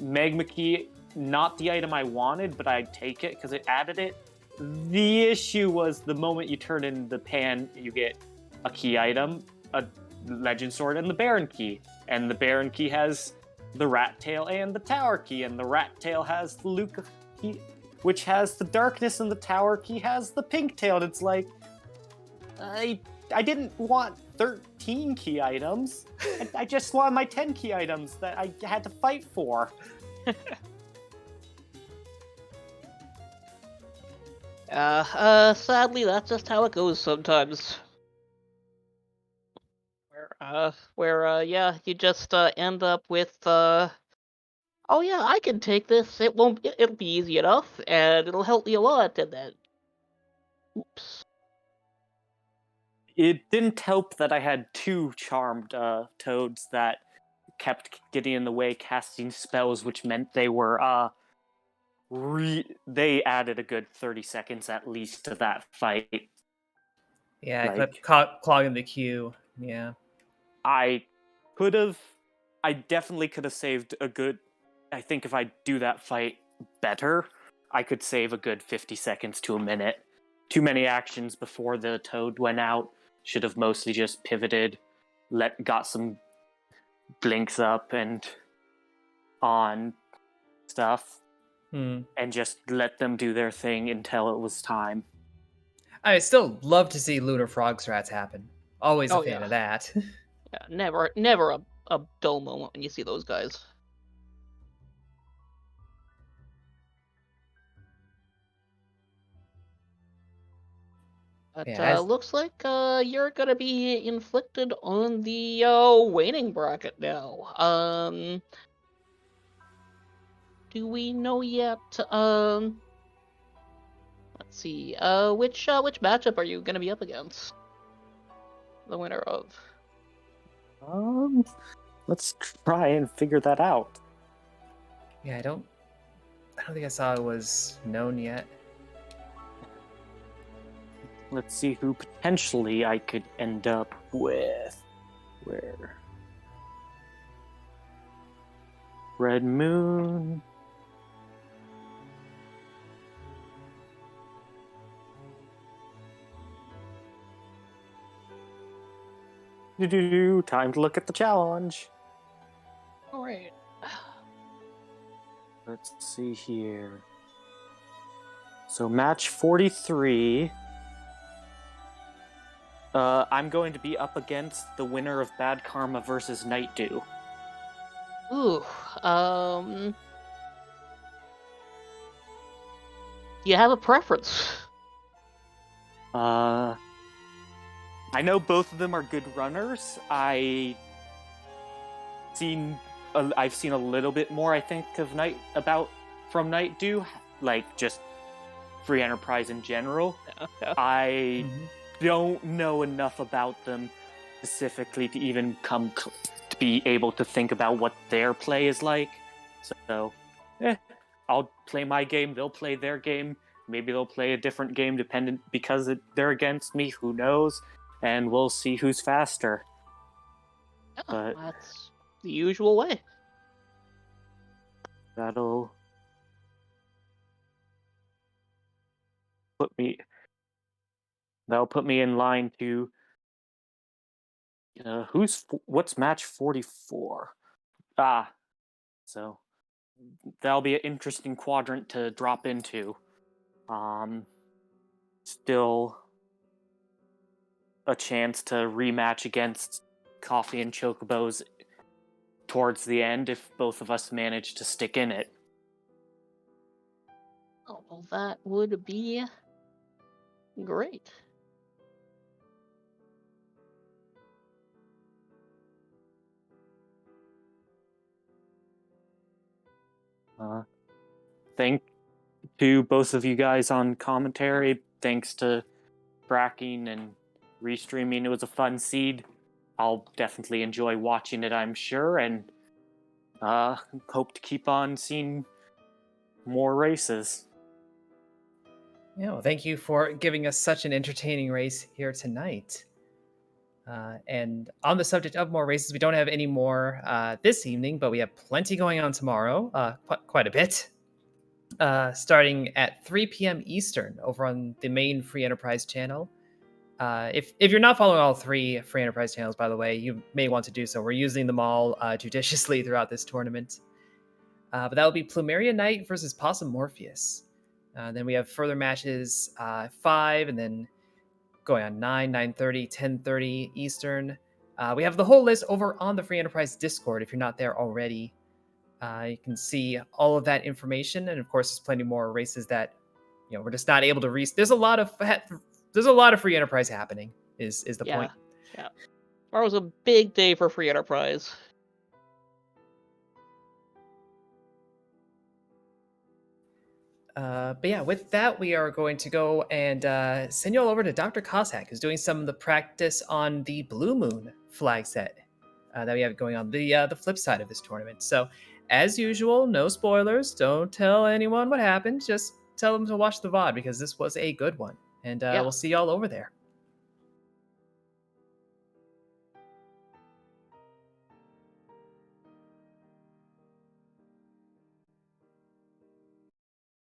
Magma Key, not the item I wanted, but I'd take it because it added it. The issue was the moment you turn in the pan, you get a key item, a legend sword, and the Baron key. And the Baron key has the rat tail and the tower key, and the rat tail has the Luca key, which has the darkness, and the tower key has the pink tail. And it's like, I didn't want 13 key items. I just wanted my 10 key items that I had to fight for. Sadly, that's just how it goes sometimes. Where you just end up with, oh yeah, I can take this. It'll be easy enough, and it'll help me a lot, and then, oops. It didn't help that I had 2 charmed toads that kept getting in the way casting spells, which meant they were they added a good 30 seconds at least to that fight. Yeah, Like- I kept clogging the queue. Yeah. I definitely could have saved a good, I think if I do that fight better, I could save a good 50 seconds to a minute. Too many actions before the toad went out. Should have mostly just pivoted, got some blinks up and on stuff, and just let them do their thing until it was time. I still love to see Lunar Frog Strats happen. Always a Oh, fan yeah. of that. Yeah, never a dull moment when you see those guys. But Yeah, looks like you're gonna be inflicted on the waning bracket now. Do we know yet? Let's see. Which matchup are you gonna be up against? The winner of. Let's try and figure that out. Yeah, I don't think I saw it was known yet. Let's see who potentially I could end up with. Where? Red Moon. Time to look at the challenge. All right. Let's see here. So match 43. I'm going to be up against the winner of Bad Karma versus Night Dew. Ooh. Do you have a preference? I know both of them are good runners. I've seen a little bit more, I think, of from Night Dew, like just free enterprise in general. Yeah. I don't know enough about them specifically to even to be able to think about what their play is like. So, I'll play my game, they'll play their game. Maybe they'll play a different game dependent because they're against me. Who knows? And we'll see who's faster. But That's the usual way. that'll put me in line to what's match 44. So that'll be an interesting quadrant to drop into. Still a chance to rematch against Coffee and Chocobos towards the end if both of us manage to stick in it. Oh, well, that would be great. Thank to both of you guys on commentary. Thanks to Bracking and restreaming. It was a fun seed. I'll definitely enjoy watching it, I'm sure, and hope to keep on seeing more races. Yeah, well, thank you for giving us such an entertaining race here tonight. And on the subject of more races, we don't have any more this evening, but we have plenty going on tomorrow, quite a bit. Starting at 3 p.m. Eastern over on the main Free Enterprise channel. If you're not following all 3 Free Enterprise channels, by the way, you may want to do so. We're using them all judiciously throughout this tournament. But that will be Plumeria Knight versus Possum Morpheus. Then we have further matches 5, and then going on 9, 9:30, 10:30 Eastern. We have the whole list over on the Free Enterprise Discord if you're not there already. You can see all of that information, and of course, there's plenty more races that we're just not able to reach. There's a lot of Free Enterprise happening. Is the point? Yeah. Tomorrow was a big day for Free Enterprise. But yeah, with that, we are going to go and send you all over to Dr. Cossack, who's doing some of the practice on the Blue Moon flag set that we have going on the flip side of this tournament. So, as usual, no spoilers. Don't tell anyone what happened. Just tell them to watch the VOD because this was a good one. And we'll see you all over there.